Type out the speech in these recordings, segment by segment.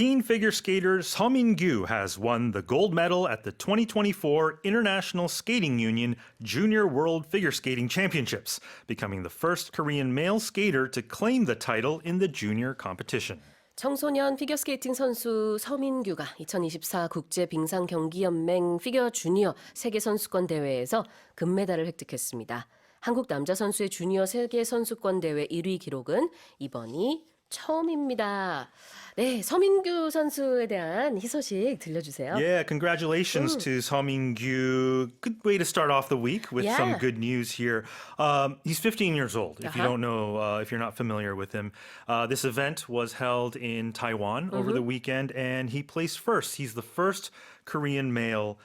Teen figure skater Seo Min-gyu has won the gold medal at the 2024 International Skating Union Junior World Figure Skating Championships, becoming the first Korean male skater to claim the title in the junior competition. 청소년 피겨스케이팅 선수 서민규가 2024 국제빙상경기연맹 피겨 주니어 세계선수권 대회에서 금메달을 획득했습니다. 한국 남자 선수의 주니어 세계선수권 대회 1위 기록은 이번이 처음입니다. 네, 서민규 선수에 대한 희소식 들려주세요. Yeah, congratulations to Seo Min-gyu. Good way to start off the week with some good news here. He's 15 years old, if you don't know, if you're not familiar with him. This event was held in Taiwan over the weekend, and he placed first. He's the first Korean male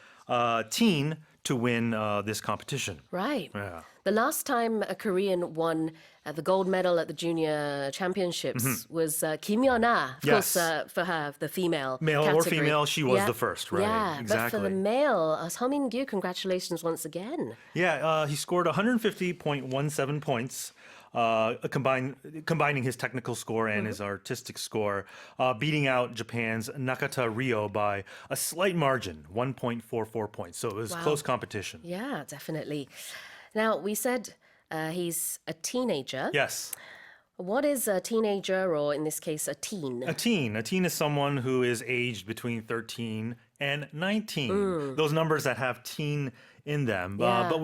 teen to win this competition. Right. Yeah. The last time a Korean won the gold medal at the junior championships was Kim Yeona, of course, for her, the female Male category. or female, she was the first, right? Yeah, exactly. but for the male, Seo Min-gyu, congratulations once again. Yeah, he scored 150.17 points. Combining his technical score and his artistic score, beating out Japan's Nakata Ryo by a slight margin, 1.44 points. So it was close competition. Yeah, definitely. Now, we said he's a teenager. Yes. What is a teenager, or in this case, a teen? A teen is someone who is aged between 13 and 19. Those numbers that have teen in them. Yeah. But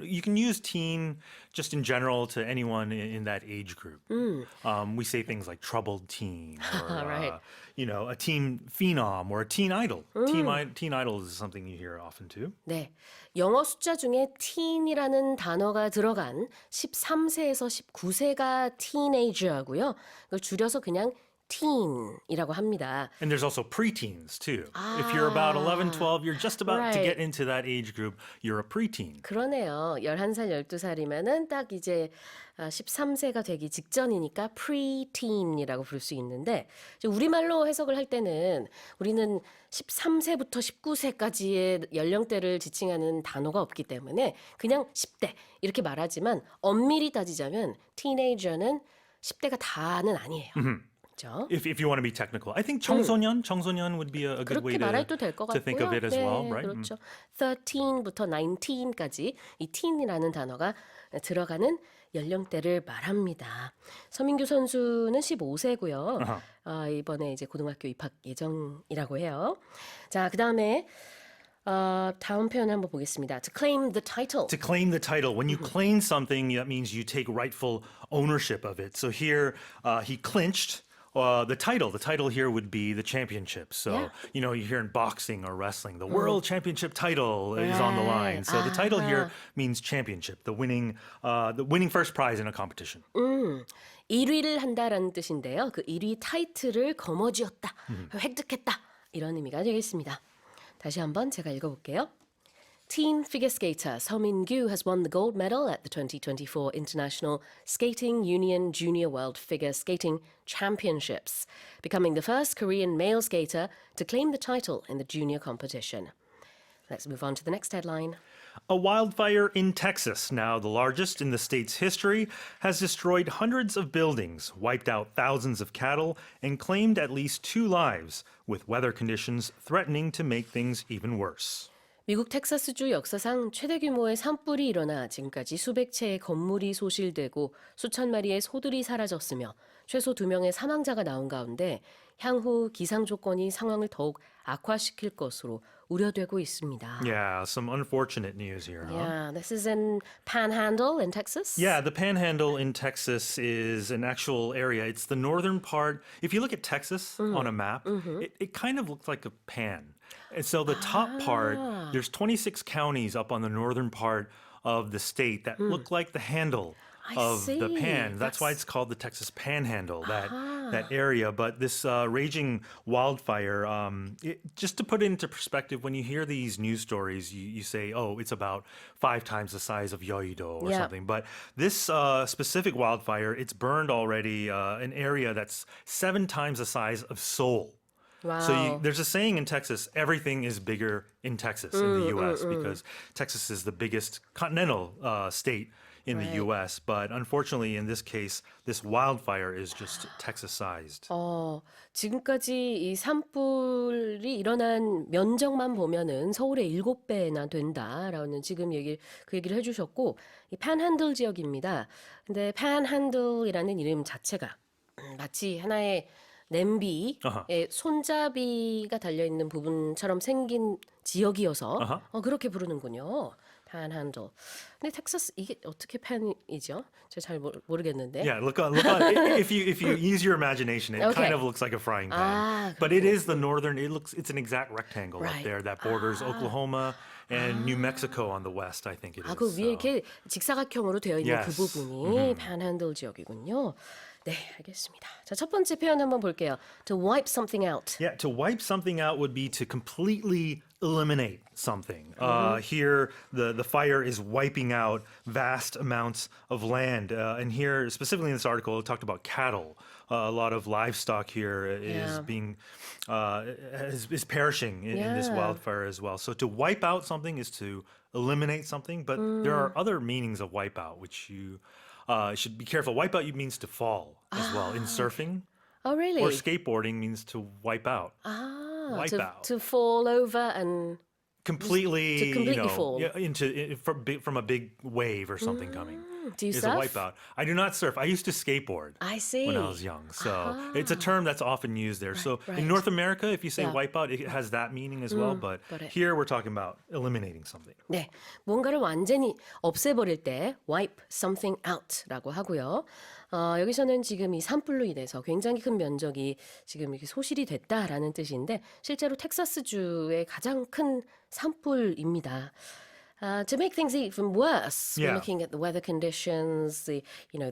you can use teen just in general to anyone in that age group. We say things like troubled teen or, Right. A teen phenom or a teen idol. Teen idol is something you hear often too. 네, 영어 숫자 중에 teen이라는 단어가 들어간 13세에서 19세가 teenager고요. 그걸 줄여서 그냥 teen이라고 합니다. And there's also preteens too. If you're about 11, 12, you're just about to get into that age group, you're a preteen. 그러네요. 11살, 12살이면은 딱 이제 13세가 되기 직전이니까 preteen이라고 부를 수 있는데 이제 우리말로 해석을 할 때는 우리는 13세부터 19세까지의 연령대를 지칭하는 단어가 없기 때문에 그냥 10대 이렇게 말하지만 엄밀히 따지자면 teenager는 10대가 다는 아니에요. 그렇죠? If you want to be technical, I think 청소년 would be a good way 그렇게 말해도 될 것 to 같고요. think of it as well, right? 그렇죠. 13부터 19까지 이 teen이라는 단어가 들어가는 연령대를 말합니다. 서민규 선수는 15세고요. 이번에 이제 고등학교 입학 예정이라고 해요. 자, 그다음에 다음 표현 한번 보겠습니다. To claim the title. To claim the title. When you claim something, that means you take rightful ownership of it. So here, he clinched the title. The title here would be the championship. So, you hear in boxing or wrestling, the world championship title is on the line. So the title here means championship, the winning first prize in a competition. 1위를 한다라는 뜻인데요. 그 1위 타이틀을 거머쥐었다, 획득했다 이런 의미가 되겠습니다. 다시 한번 제가 읽어볼게요. Teen figure skater Seo Min-gyu has won the gold medal at the 2024 International Skating Union Junior World Figure Skating Championships, becoming the first Korean male skater to claim the title in the junior competition. Let's move on to the next headline. A wildfire in Texas, now the largest in the state's history, has destroyed hundreds of buildings, wiped out thousands of cattle, and claimed at least 2 lives, with weather conditions threatening to make things even worse. 미국 텍사스주 역사상 최대 규모의 산불이 일어나 지금까지 수백 채의 건물이 소실되고 수천 마리의 소들이 사라졌으며 최소 2명의 사망자가 나온 가운데 향후 기상 조건이 상황을 더욱 악화시킬 것으로 우려되고 있습니다. Yeah, some unfortunate news here, huh? Yeah, this is in Panhandle in Texas. Yeah, the Panhandle in Texas is an actual area. It's the northern part. If you look at Texas on a map, it kind of looks like a pan. And so the top part, there's 26 counties up on the northern part of the state that look like the handle of the pan. That's why it's called the Texas Panhandle, that area. But this raging wildfire, just to put it into perspective, when you hear these news stories, you say, oh, it's about 5 times the size of Yeouido or something. But this specific wildfire, it's burned already an area that's 7 times the size of Seoul. Wow. So there's a saying in Texas, everything is bigger in Texas, in the U.S., because Texas is the biggest continental state in the U.S., but unfortunately in this case, this wildfire is just Texas-sized. 지금까지 이 산불이 일어난 면적만 보면은 서울의 7배나 된다라는 지금 그 얘기를 해주셨고, 이 판핸들 지역입니다. 근데 판핸들이라는 이름 자체가 마치 하나의 냄비에 손잡이가 달려있는 부분처럼 생긴 지역이어서 그렇게 부르는군요. 판핸들. 근데 텍사스 이게 어떻게 판이죠? 제가 잘 모르겠는데. Yeah, look on. If you use your imagination, it kind of looks like a frying pan. But it is the northern. It's an exact rectangle up there that borders Oklahoma and New Mexico on the west. I think it is. 그 위에 이렇게 직사각형으로 되어 있는 그 부분이 판핸들 지역이군요. 네, 알겠습니다. 자, 첫 번째 표현 한번 볼게요. To wipe something out. Yeah, to wipe something out would be to completely eliminate something. Here, the fire is wiping out vast amounts of land. And here, specifically in this article, it talked about cattle. A lot of livestock here is being is perishing in this wildfire as well. So to wipe out something is to eliminate something, but there are other meanings of wipe out, which you should be careful. Wipe out means to fall as well. In surfing Oh, really? or skateboarding means to wipe out. Wipe out. To fall over and completely, fall. From a big wave or something coming. Do you Is surf? a wipeout. I do not surf. I used to skateboard I see. when I was young. So it's a term that's often used there. So in North America, if you say wipeout, it has that meaning as well. But here we're talking about eliminating something. 네, 뭔가를 완전히 없애버릴 때 wipe something out라고 하고요. 여기서는 지금 이 산불로 인해서 굉장히 큰 면적이 지금 이렇게 소실이 됐다라는 뜻인데 실제로 텍사스주의 가장 큰 산불입니다. To make things even worse, we're looking at the weather conditions, the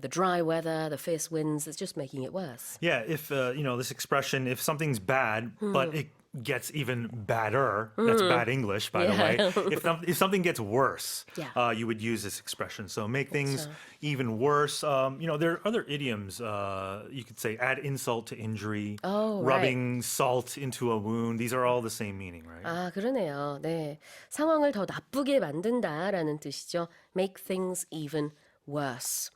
dry weather, the fierce winds. It's just making it worse. Yeah, if this expression, if something's bad, but it gets even badder. That's bad English, by the way. If something gets worse, you would use this expression. So make things even worse. There are other idioms. You could say add insult to injury, rubbing salt into a wound. These are all the same meaning, right? 아, 그러네요. 네. 상황을 더 나쁘게 만든다라는 뜻이죠. Make things even worse.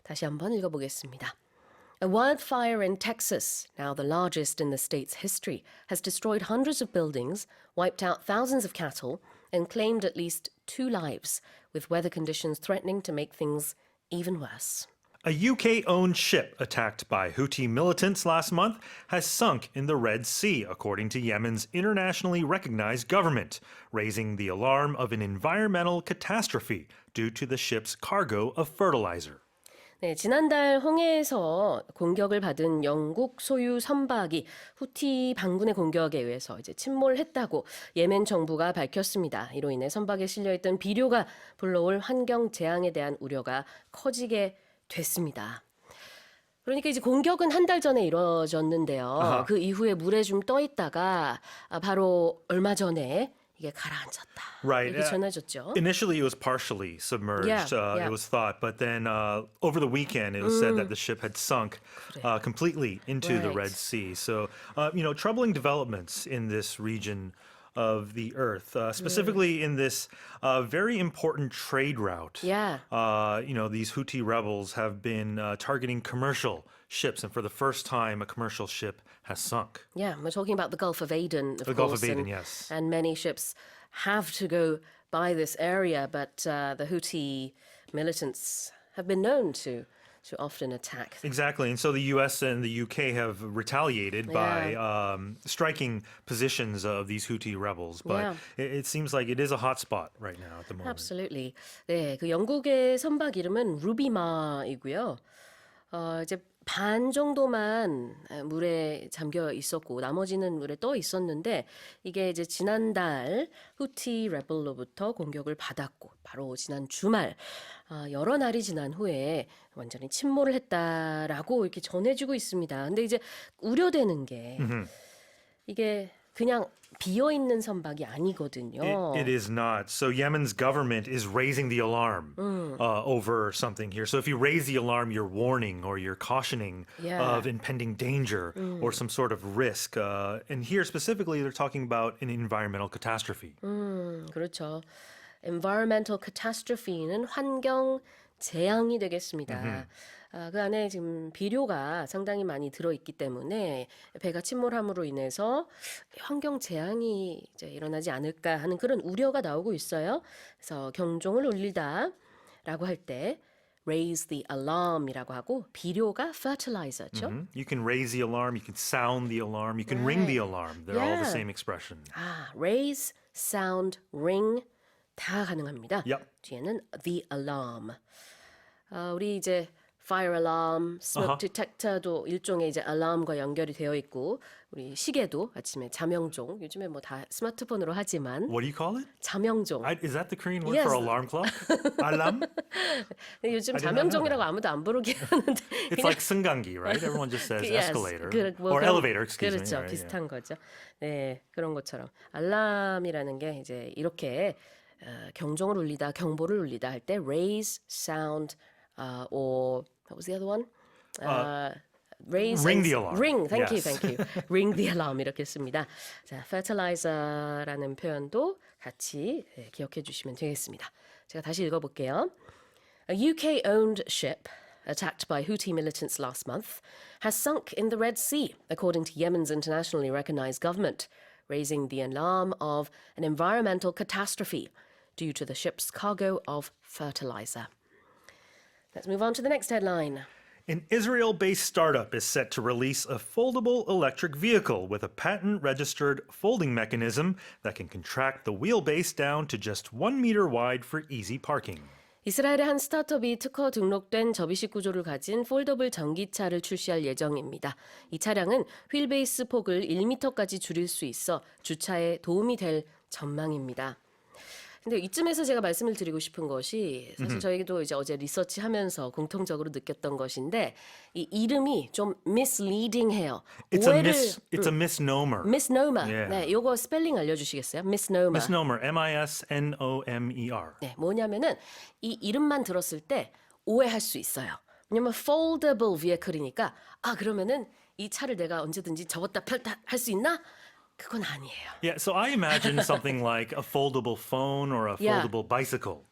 다시 한번 읽어보겠습니다. A wildfire in Texas, now the largest in the state's history, has destroyed hundreds of buildings, wiped out thousands of cattle, and claimed at least 2 lives, with weather conditions threatening to make things even worse. A UK-owned ship attacked by Houthi militants last month has sunk in the Red Sea, according to Yemen's internationally recognized government, raising the alarm of an environmental catastrophe due to the ship's cargo of fertilizer. 네, 지난달 홍해에서 공격을 받은 영국 소유 선박이 후티 반군의 공격에 의해서 이제 침몰했다고 예멘 정부가 밝혔습니다. 이로 인해 선박에 실려있던 비료가 불러올 환경 재앙에 대한 우려가 커지게 됐습니다. 그러니까 이제 공격은 한 달 전에 이루어졌는데요. 그 이후에 물에 좀 떠 있다가 바로 얼마 전에 이게 가라앉았다. Right. 이렇게 전해졌죠. Initially, it was partially submerged. It was thought, but then over the weekend, it was said that the ship had sunk completely into the Red Sea. So, troubling developments in this region of the earth, specifically in this very important trade route. Yeah. These Houthi rebels have been targeting commercial ships, and for the first time, a commercial ship has sunk. Yeah, we're talking about the Gulf of Aden, of course. Gulf of Aden, yes. And many ships have to go by this area, but the Houthi militants have been known to often attack. Exactly. And so the US and the UK have retaliated by striking positions of these Houthi rebels. But it seems like it is a hot spot right now at the moment. Absolutely. 네, 그 영국의 선박 이름은 루비마이고요. 이제 반 정도만 물에 잠겨 있었고 나머지는 물에 떠 있었는데 이게 이제 지난달 후티 레벨로부터 공격을 받았고 바로 지난 주말 여러 날이 지난 후에 완전히 침몰을 했다라고 이렇게 전해지고 있습니다. 근데 이제 우려되는 게 이게 그냥 비어 있는 선박이 아니거든요. It is not. So Yemen's government is raising the alarm over something here. So if you raise the alarm, you're warning or you're cautioning of impending danger or some sort of risk. And here specifically, they're talking about an environmental catastrophe. 그렇죠. Environmental catastrophe는 환경 재앙이 되겠습니다. 그 안에 지금 비료가 상당히 많이 들어있기 때문에 배가 침몰함으로 인해서 환경 재앙이 이제 일어나지 않을까 하는 그런 우려가 나오고 있어요. 그래서 경종을 울리다라고 할 때 raise the alarm이라고 하고 비료가 fertilizer죠. You can raise the alarm, you can sound the alarm, you can ring the alarm. They're all the Yeah. same expression. raise, sound, ring 다 가능합니다. Yep. 뒤에는 the alarm. 우리 이제 fire alarm, smoke detector도 일종의 이제 알람과 연결이 되어 있고 우리 시계도 아침에 자명종 요즘에 뭐 다 스마트폰으로 하지만 What do you call it? 자명종. Is that the Korean word Yes. for alarm clock? Alarm? 근데 요즘 I did not know 자명종이라고 아무도 안 부르긴 하는데 It's like 승강기, right? Everyone just says Yes. escalator 뭐 or 그런- elevator, excuse 그렇죠. me. Right? 비슷한 거죠. 네, 그런 것처럼 알람이라는 게 이제 이렇게 경종을 울리다, 경보를 울리다 할 때 raise, sound, or what was the other one? Raise ring and the alarm. Ring, thank you, Yes. thank you. Ring the alarm 이렇게 씁니다. 자, fertilizer라는 표현도 같이 기억해 주시면 되겠습니다. 제가 다시 읽어볼게요. A UK-owned ship attacked by Houthi militants last month has sunk in the Red Sea, according to Yemen's internationally recognized government, raising the alarm of an environmental catastrophe due to the ship's cargo of fertilizer. Let's move on to the next headline. An Israel-based startup is set to release a foldable electric vehicle with a patent-registered folding mechanism that can contract the wheelbase down to just 1 meter wide for easy parking. 이스라엘의 한 스타트업이 특허 등록된 접이식 구조를 가진 폴더블 전기차를 출시할 예정입니다. 이 차량은 휠베이스 폭을 1m까지 줄일 수 있어 주차에 도움이 될 전망입니다. 근데 이쯤에서 제가 말씀을 드리고 싶은 것이 사실 저희도 이제 어제 리서치하면서 공통적으로 느꼈던 것인데 이 이름이 좀 misleading해요. It's a misnomer. misnomer. Yeah. 네, 요거 스펠링 알려주시겠어요? misnomer. Misnomer. M-I-S-N-O-M-E-R. 네, 뭐냐면은 이 이름만 들었을 때 오해할 수 있어요. 왜냐면 foldable vehicle이니까 그러면은 이 차를 내가 언제든지 접었다 펼다 할 수 있나? 그건 아니에요. Yeah, so I imagine something like a foldable phone or a Yeah. foldable bicycle.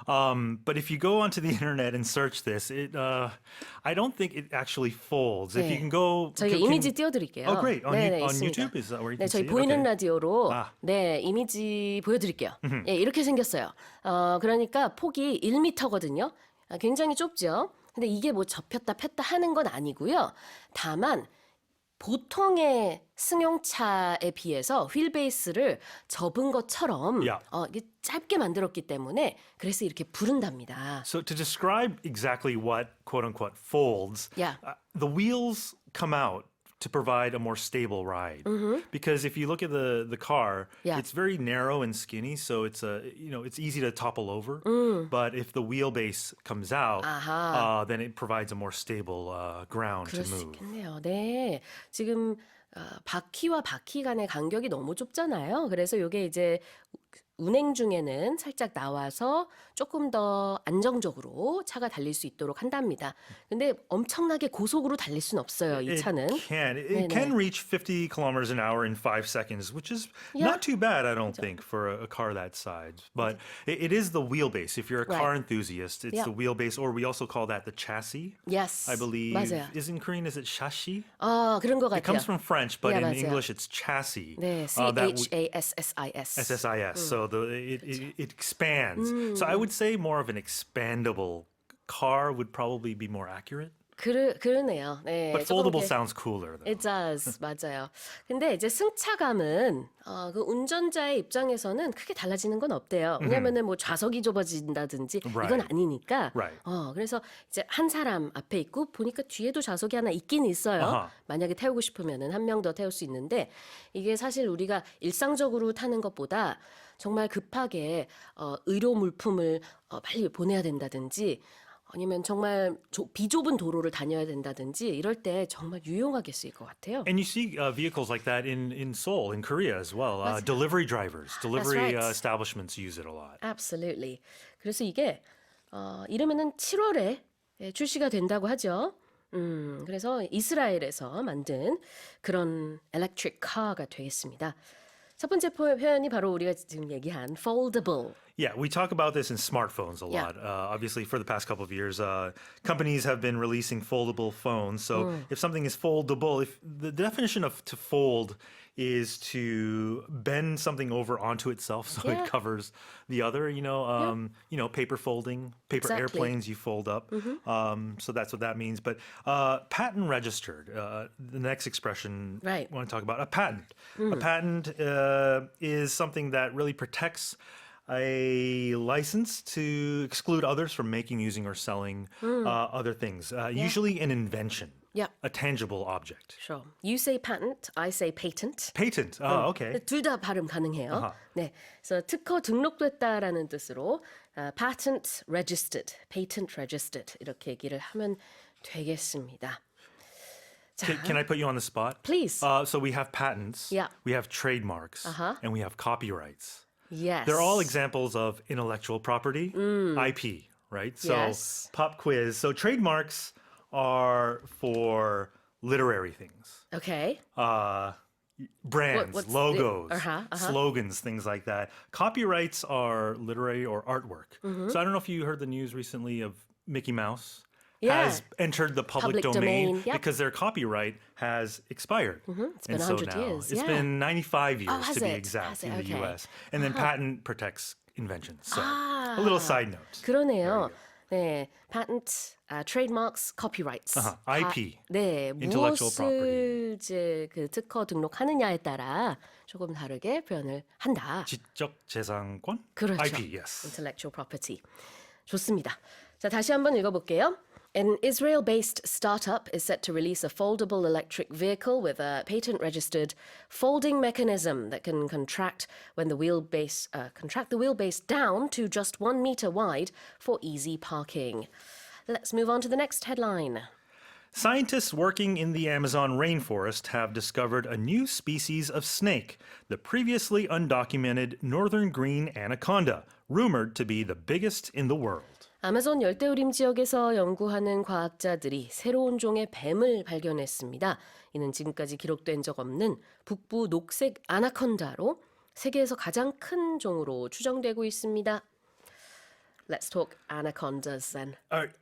But if you go onto the internet and search this, I don't think it actually folds. If you can go, 저희가 이미지 띄워드릴게요. Oh, great! On, 네, on 있습니다. YouTube is that where you 네, can 저희 see it? 보이는 Okay. 라디오로 네 이미지 보여드릴게요. 예, 이렇게 생겼어요. 그러니까 폭이 1m거든요. 굉장히 좁죠. 근데 이게 뭐 접혔다 폈다 하는 건 아니고요. 다만 보통의 승용차에 비해서 휠베이스를 접은 것처럼 Yeah. 이게 짧게 만들었기 때문에 그래서 이렇게 부른답니다. So to describe exactly what quote unquote folds, Yeah. The wheels come out to provide a more stable ride. Because if you look at the car, Yeah. it's very narrow and skinny, so it's it's easy to topple over. But if the wheelbase comes out, then it provides a more stable ground to 그럴 수 move. 있겠네요. 네, 지금 바퀴와 바퀴 간의 간격이 너무 좁잖아요. 그래서 이게 이제 운행 중에는 살짝 나와서 조금 더 안정적으로 차가 달릴 수 있도록 한답니다. 근데 엄청나게 고속으로 달릴 수는 없어요, 이 차는. It can reach 50 kilometers an hour in 5 seconds, which is Yeah. not too bad, I don't think, for a car that size. But it is the wheelbase. If you're a car Right. enthusiast, it's Yeah. the wheelbase, or we also call that the chassis. Yes. I believe. 맞아요. In Korean, is it chassis? 그런 것 It 같아요. comes from French, but Yeah, in 맞아요. English, it's chassis. 네, CHASSIS. SSIS. So it expands. So I would say more of an expandable car would probably be more accurate. 그러네요. 네, But 조금 foldable 이렇게- sounds cooler, though. It does. 맞아요. 근데 이제 승차감은 그 운전자의 입장에서는 크게 달라지는 건 없대요. 왜냐면은 뭐 좌석이 좁아진다든지 이건 Right. 아니니까. Right. 그래서 이제 한 사람 앞에 있고 보니까 뒤에도 좌석이 하나 있긴 있어요. 아하. 만약에 태우고 싶으면은 한 명 더 태울 수 있는데 이게 사실 우리가 일상적으로 타는 것보다 정말 급하게 의료 물품을 빨리 보내야 된다든지 아니면 정말 비좁은 도로를 다녀야 된다든지 이럴 때 정말 유용하게 쓰일 것 같아요. And you see vehicles like that in Seoul, in Korea as well. Delivery drivers, delivery right. establishments use it a lot. Absolutely. 그래서 이게 이르면은 7월에 출시가 된다고 하죠. 그래서 이스라엘에서 만든 그런 electric car가 되겠습니다. 첫 번째 표현이 바로 우리가 지금 얘기한 foldable. Yeah, we talk about this in smartphones a lot. Obviously, for the past couple of years, companies have been releasing foldable phones. So if something is foldable, if the definition of to fold is to bend something over onto itself so it covers the other. Paper folding, paper airplanes you fold up. So that's what that means. But patent registered, the next expression I want to talk about, a patent. A patent is something that really protects a license to exclude others from making, using, or selling other things. Usually an invention, a tangible object. Sure. You say patent, I say patent. Patent. Oh, okay. 둘 다 발음 가능해요. 네, 그래서 특허 등록됐다라는 뜻으로 patent registered, patent registered 이렇게 얘기를 하면 되겠습니다. 자, Can I put you on the spot? Please. So we have patents, we have trademarks, and we have copyrights. Yes. They're all examples of intellectual property, IP, right? So Yes. pop quiz. So trademarks are for literary things. Okay. Brands, what's the- logos, slogans, things like that. Copyrights are literary or artwork. So I don't know if you heard the news recently of Mickey Mouse has entered the public domain because their copyright has expired. It's been And 100 so now years. it's been 95 years has to be it? exact Has it? in the Okay. US. And then patent protects inventions. So a little side note. 그러네요. 네, patent, trademarks, copyrights. IP. 네, intellectual 무엇을 이제 그 특허 등록하느냐에 따라 조금 다르게 표현을 한다. 지적 재산권? 그렇죠. IP, yes. Intellectual property. 좋습니다. 자, 다시 한번 읽어볼게요. An Israel-based startup is set to release a foldable electric vehicle with a patent-registered folding mechanism that can contract the wheelbase down to just 1 meter wide for easy parking. Let's move on to the next headline. Scientists working in the Amazon rainforest have discovered a new species of snake, the previously undocumented northern green anaconda, rumored to be the biggest in the world. 아마존 열대우림 지역에서 연구하는 과학자들이 새로운 종의 뱀을 발견했습니다. 이는 지금까지 기록된 적 없는 북부 녹색 아나콘다로 세계에서 가장 큰 종으로 추정되고 있습니다. Let's talk anacondas then.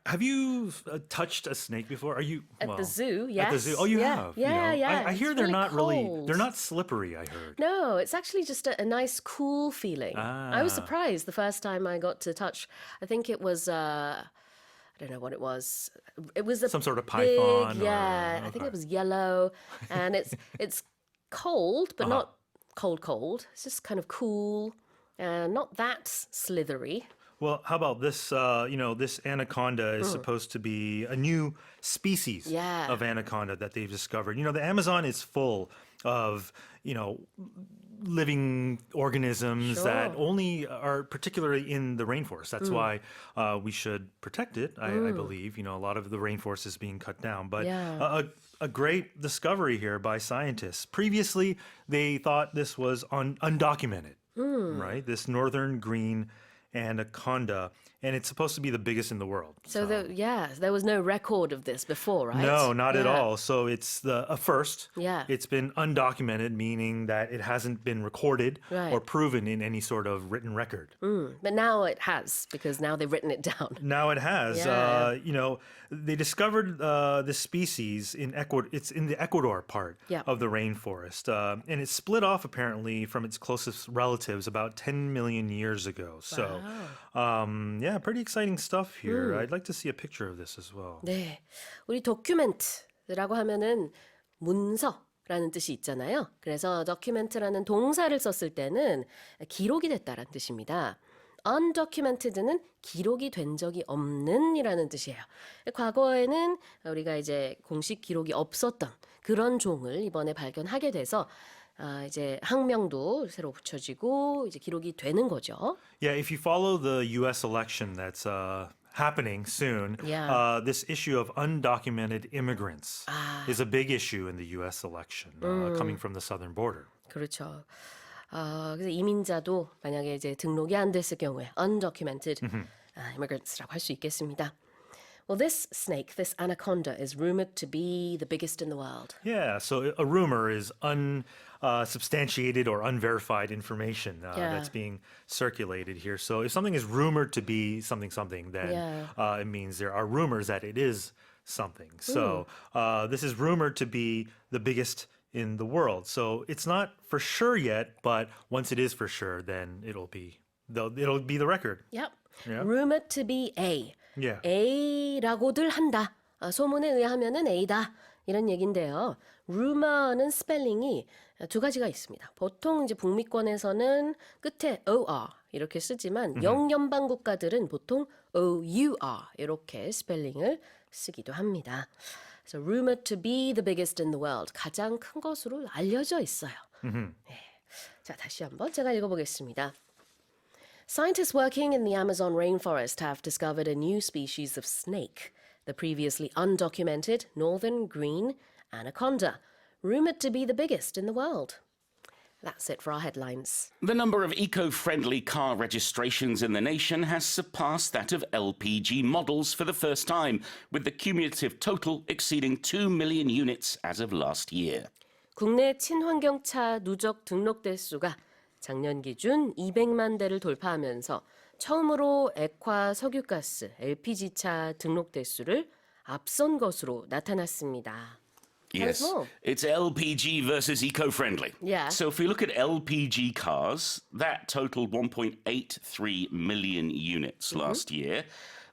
Have you touched a snake before? Are you At the zoo, yes. At the zoo, oh, you have. Yeah. I hear It's they're really not really. cold. They're not slippery. I heard. No, it's actually just a nice, cool feeling. I was Ah. surprised the first time I got to touch. I think it was. I don't know what it was. It was a Some sort of big, python or- I think okay. it was yellow, and it's cold, but not cold. It's just kind of cool, and not that slithery. Well, how about this? This anaconda is supposed to be a new species Yeah. of anaconda that they've discovered. The Amazon is full of, living organisms that only are particularly in the rainforest. That's why we should protect it, I believe. A lot of the rainforest is being cut down. But a great discovery here by scientists. Previously, they thought this was undocumented, right? This northern green anaconda, and it's supposed to be the biggest in the world. So there was no record of this before, right? No, not at all. So it's a first. Yeah. It's been undocumented, meaning that it hasn't been recorded or proven in any sort of written record. But now it has, because now they've written it down. Now it has. Yeah. They discovered this species in Ecuador. It's in the Ecuador part of the rainforest, and it split off apparently from its closest relatives about 10 million years ago. So, pretty exciting stuff here. I'd like to see a picture of this as well. 네, 우리 document라고 하면은 문서라는 뜻이 있잖아요. 그래서 document라는 동사를 썼을 때는 기록이 됐다라는 뜻입니다. undocumented는 기록이 된 적이 없는이라는 뜻이에요. 과거에는 우리가 이제 공식 기록이 없었던 그런 종을 이번에 발견하게 돼서 이제 학명도 새로 붙여지고 이제 기록이 되는 거죠. Yeah, if you follow the U.S. election that's happening soon, this issue of undocumented immigrants is a big issue in the U.S. election coming from the southern border. 그렇죠. 그래서 이민자도 만약에 이제 등록이 안 됐을 경우에 undocumented immigrants라고 할 수 있겠습니다. Well, this snake, this anaconda, is rumored to be the biggest in the world. Yeah, so a rumor is unsubstantiated or unverified information that's being circulated here. So if something is rumored to be something, then it means there are rumors that it is something. So this is rumored to be the biggest in the world. So it's not for sure yet, but once it is for sure, then it'll be the record. Yep. Yeah. Rumored to be A. Yeah. A라고들 한다. 소문에 의하면은 A다. 이런 얘긴데요. rumor는 스펠링이 두 가지가 있습니다. 보통 이제 북미권에서는 끝에 OR 이렇게 쓰지만 영연방 국가들은 보통 OUR 이렇게 스펠링을 쓰기도 합니다. So rumored to be the biggest in the world. 가장 큰 것으로 알려져 있어요. 네. 자, 다시 한번 제가 읽어보겠습니다. Scientists working in the Amazon rainforest have discovered a new species of snake, the previously undocumented northern green anaconda, rumored to be the biggest in the world. That's it for our headlines. The number of eco-friendly car registrations in the nation has surpassed that of LPG models for the first time, with the cumulative total exceeding 2 million units as of last year. 국내 친환경차 누적 등록 대수가 작년 기준 200만 대를 돌파하면서 처음으로 액화 석유가스 LPG차 등록 대수를 앞선 것으로 나타났습니다. Yes, it's LPG versus eco-friendly. Yeah. So if we look at LPG cars, that totaled 1.83 million units last year.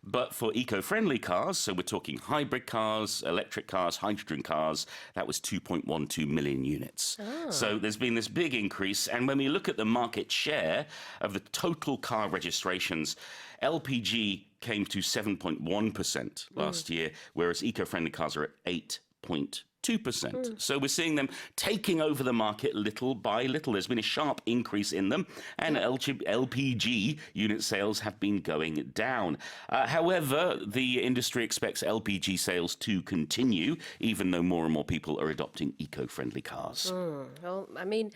But for eco-friendly cars, so we're talking hybrid cars, electric cars, hydrogen cars, that was 2.12 million units. So there's been this big increase. And when we look at the market share of the total car registrations, LPG came to 7.1% last year, whereas eco-friendly cars are at 8.2%. So we're seeing them taking over the market little by little. There's been a sharp increase in them, and LPG unit sales have been going down. However, the industry expects LPG sales to continue, even though more and more people are adopting eco-friendly cars. Well, I mean,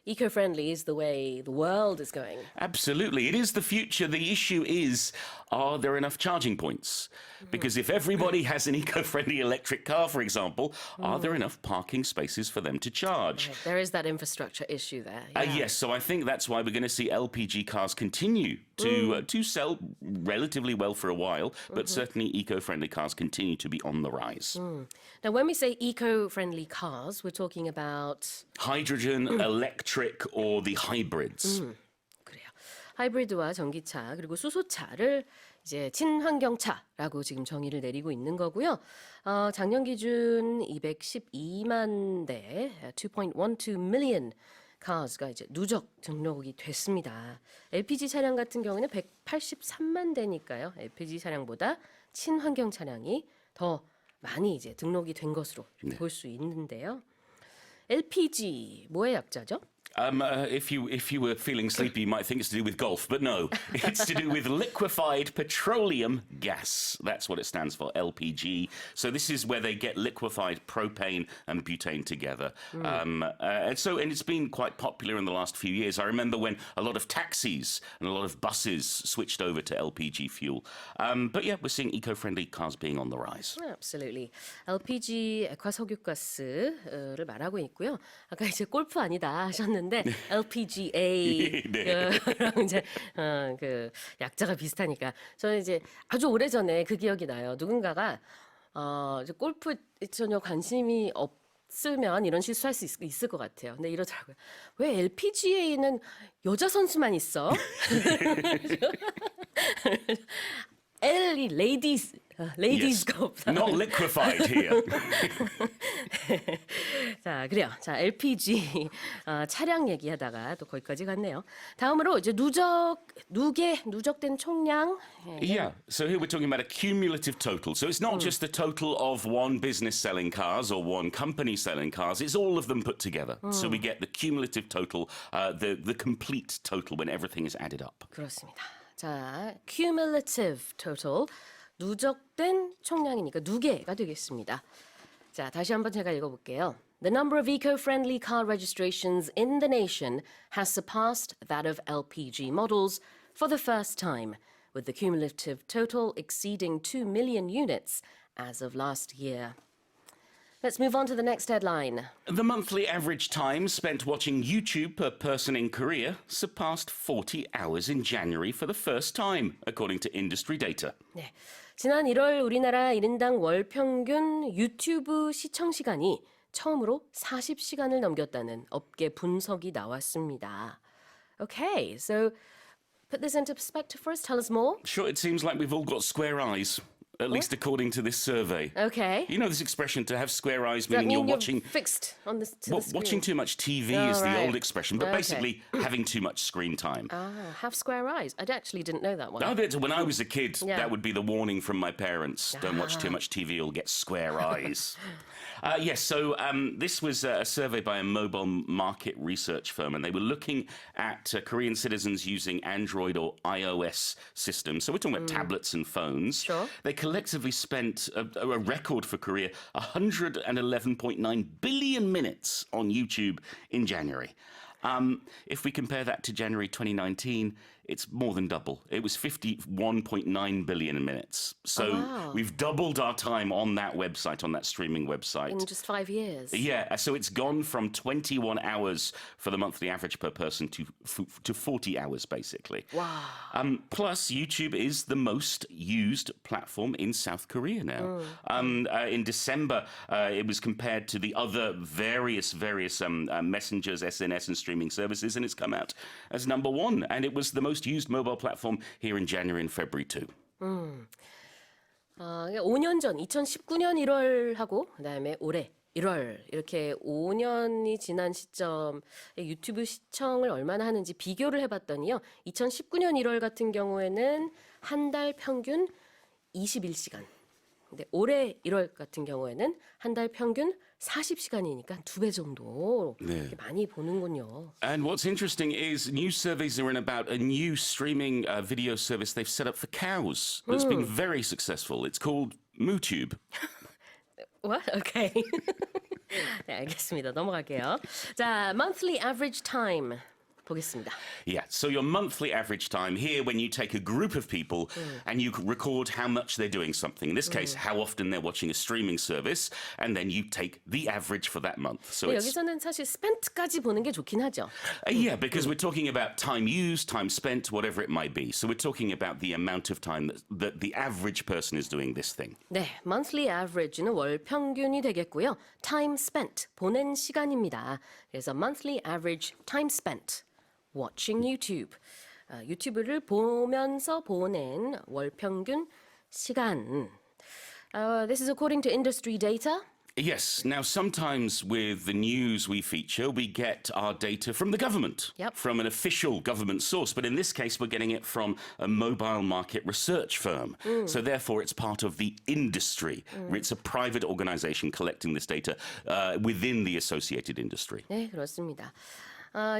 eco-friendly is the way the world is going. Absolutely. It is the future. The issue is, are there enough charging points? Because if everybody has an eco-friendly electric car, for example, are there enough parking spaces for them to charge? Right, there is that infrastructure issue there. Yes, so I think that's why we're going to see LPG cars continue to sell relatively well for a while, but certainly eco-friendly cars continue to be on the rise. Now, when we say eco-friendly cars, we're talking about Hydrogen, electric, or the hybrids. 그래요. 하이브리드와 전기차 그리고 수소차를 이제 친환경차라고 지금 정의를 내리고 있는 거고요. 작년 기준 212만 대, 2.12 million cars가 이제 누적 등록이 됐습니다. LPG 차량 같은 경우는 183만 대니까요. LPG 차량보다 친환경 차량이 더 많이 이제 등록이 된 것으로 볼 수 있는데요. LPG 뭐의 약자죠? If you were feeling sleepy, you might think it's to do with golf, but no, it's to do with liquefied petroleum gas. That's what it stands for, LPG. So this is where they get liquefied propane and butane together. And it's been quite popular in the last few years. I remember when a lot of taxis and a lot of buses switched over to LPG fuel. But yeah, we're seeing eco-friendly cars being on the rise. Absolutely. LPG 액화 석유가스를 말하고 있고요. 아까 이제 골프 아니다 하셨는데 LPGA랑 이제 그 약자가 비슷하니까 저는 이제 아주 오래전에 그 기억이 나요. 누군가가 이제 골프 전혀 관심이 없으면 이런 실수할 수 있을 것 같아요. 근데 이러더라고요. 왜 LPGA는 여자 선수만 있어? L이 ladies가 없다. Not liquefied here. 자, 그래요. 자, LPG 차량 얘기하다가 또 거기까지 갔네요. 다음으로 이제 누적된 총량. Yeah, so here we're talking about a cumulative total. So it's not just the total of one business selling cars or one company selling cars, it's all of them put together. So we get the cumulative total, the complete total when everything is added up. 그렇습니다. 자, cumulative total. 누적된 총량이니까 누계가 되겠습니다. 자, 다시 한번 제가 읽어볼게요. The number of eco-friendly car registrations in the nation has surpassed that of LPG models for the first time, with the cumulative total exceeding 2 million units as of last year. Let's move on to the next headline. The monthly average time spent watching YouTube per person in Korea surpassed 40 hours in January for the first time, according to industry data. 네, 지난 1월 우리나라 1인당 월 평균 유튜브 시청 시간이 처음으로 40시간을 넘겼다는 업계 분석이 나왔습니다. Okay, so put this into perspective for us. Tell us more. Sure, it seems like we've all got square eyes, at least according to this survey. Okay. You know this expression, to have square eyes, Does that meaning mean you're watching... fixed on the, to Well, the screen? watching too much TV Oh, is the right. old expression, but Okay. basically having too much screen time. Have square eyes. I actually didn't know that one. When I was a kid, Yeah. that would be the warning from my parents. Don't watch too much TV, you'll get square eyes. Yes, so this was a survey by a mobile market research firm, and they were looking at Korean citizens using Android or iOS systems. So we're talking about tablets and phones. Sure. They collectively spent a record for Korea, 111.9 billion minutes on YouTube in January. If we compare that to January 2019, it's more than double. It was 51.9 billion minutes. So we've doubled our time on that website, on that streaming website. In just 5 years. Yeah, so it's gone from 21 hours for the monthly average per person to 40 hours, basically. Wow. Plus, YouTube is the most used platform in South Korea now. In December, it was compared to the other various messengers, SNS, and streaming services, and it's come out as number one. And it was the most used mobile platform here in January and February too. 5년 전 2019년 1월하고 그다음에 올해 1월 이렇게 5년이 지난 시점에 유튜브 시청을 얼마나 하는지 비교를 해봤더니요. 2019년 1월 같은 경우에는 한 달 평균 21시간. 근데 올해 1월 같은 경우에는 한 달 평균 40시간이니까 2배 정도 이렇게 많이 보는군요. And what's interesting is news surveys are in about a new streaming video service they've set up for cows that's been very successful. It's called MooTube. What? Okay. 네, 알겠습니다. 넘어갈게요. 자, monthly average time 보겠습니다. Yeah, so your monthly average time here when you take a group of people and you record how much they're doing something. In this case, how often they're watching a streaming service, and then you take the average for that month. So 네, it's 여기서는 사실 spent까지 보는 게 좋긴 하죠. yeah, because we're talking about time used, time spent, whatever it might be. So we're talking about the amount of time that the average person is doing this thing. 네, monthly average는 월 평균이 되겠고요. time spent, 보낸 시간입니다. 그래서 monthly average time spent. Watching YouTube. 유튜브를 보면서 보낸 월 평균 시간. This is according to industry data. Yes. Now, sometimes with the news we feature, we get our data from the government, from an official government source. But in this case, we're getting it from a mobile market research firm. So therefore, it's part of the industry. It's a private organization collecting this data within the associated industry. 네, 그렇습니다.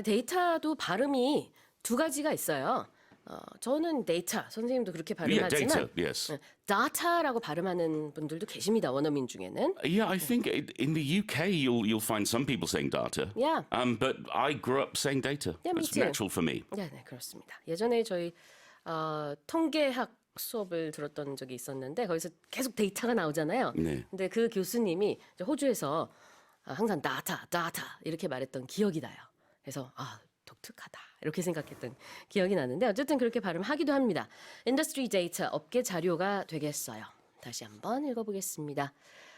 데이터도 발음이 두 가지가 있어요. 저는 데이터, 선생님도 그렇게 Yeah, 발음하지만 data, yes. data라고 발음하는 분들도 계십니다. 원어민 중에는. Yeah, I think in the UK you'll find some people saying data. Yeah. But I grew up saying data. Yeah, me It's too. natural for me. 네, 네, 그렇습니다. 예전에 저희 통계학 수업을 들었던 적이 있었는데 거기서 계속 데이터가 나오잖아요. 네. 근데 그 교수님이 이제 호주에서 항상 data 이렇게 말했던 기억이 나요. 그래서 독특하다 이렇게 생각했던 기억이 나는데 어쨌든 그렇게 발음하기도 합니다. Industry data, 업계 자료가 되겠어요. 다시 한번 읽어보겠습니다.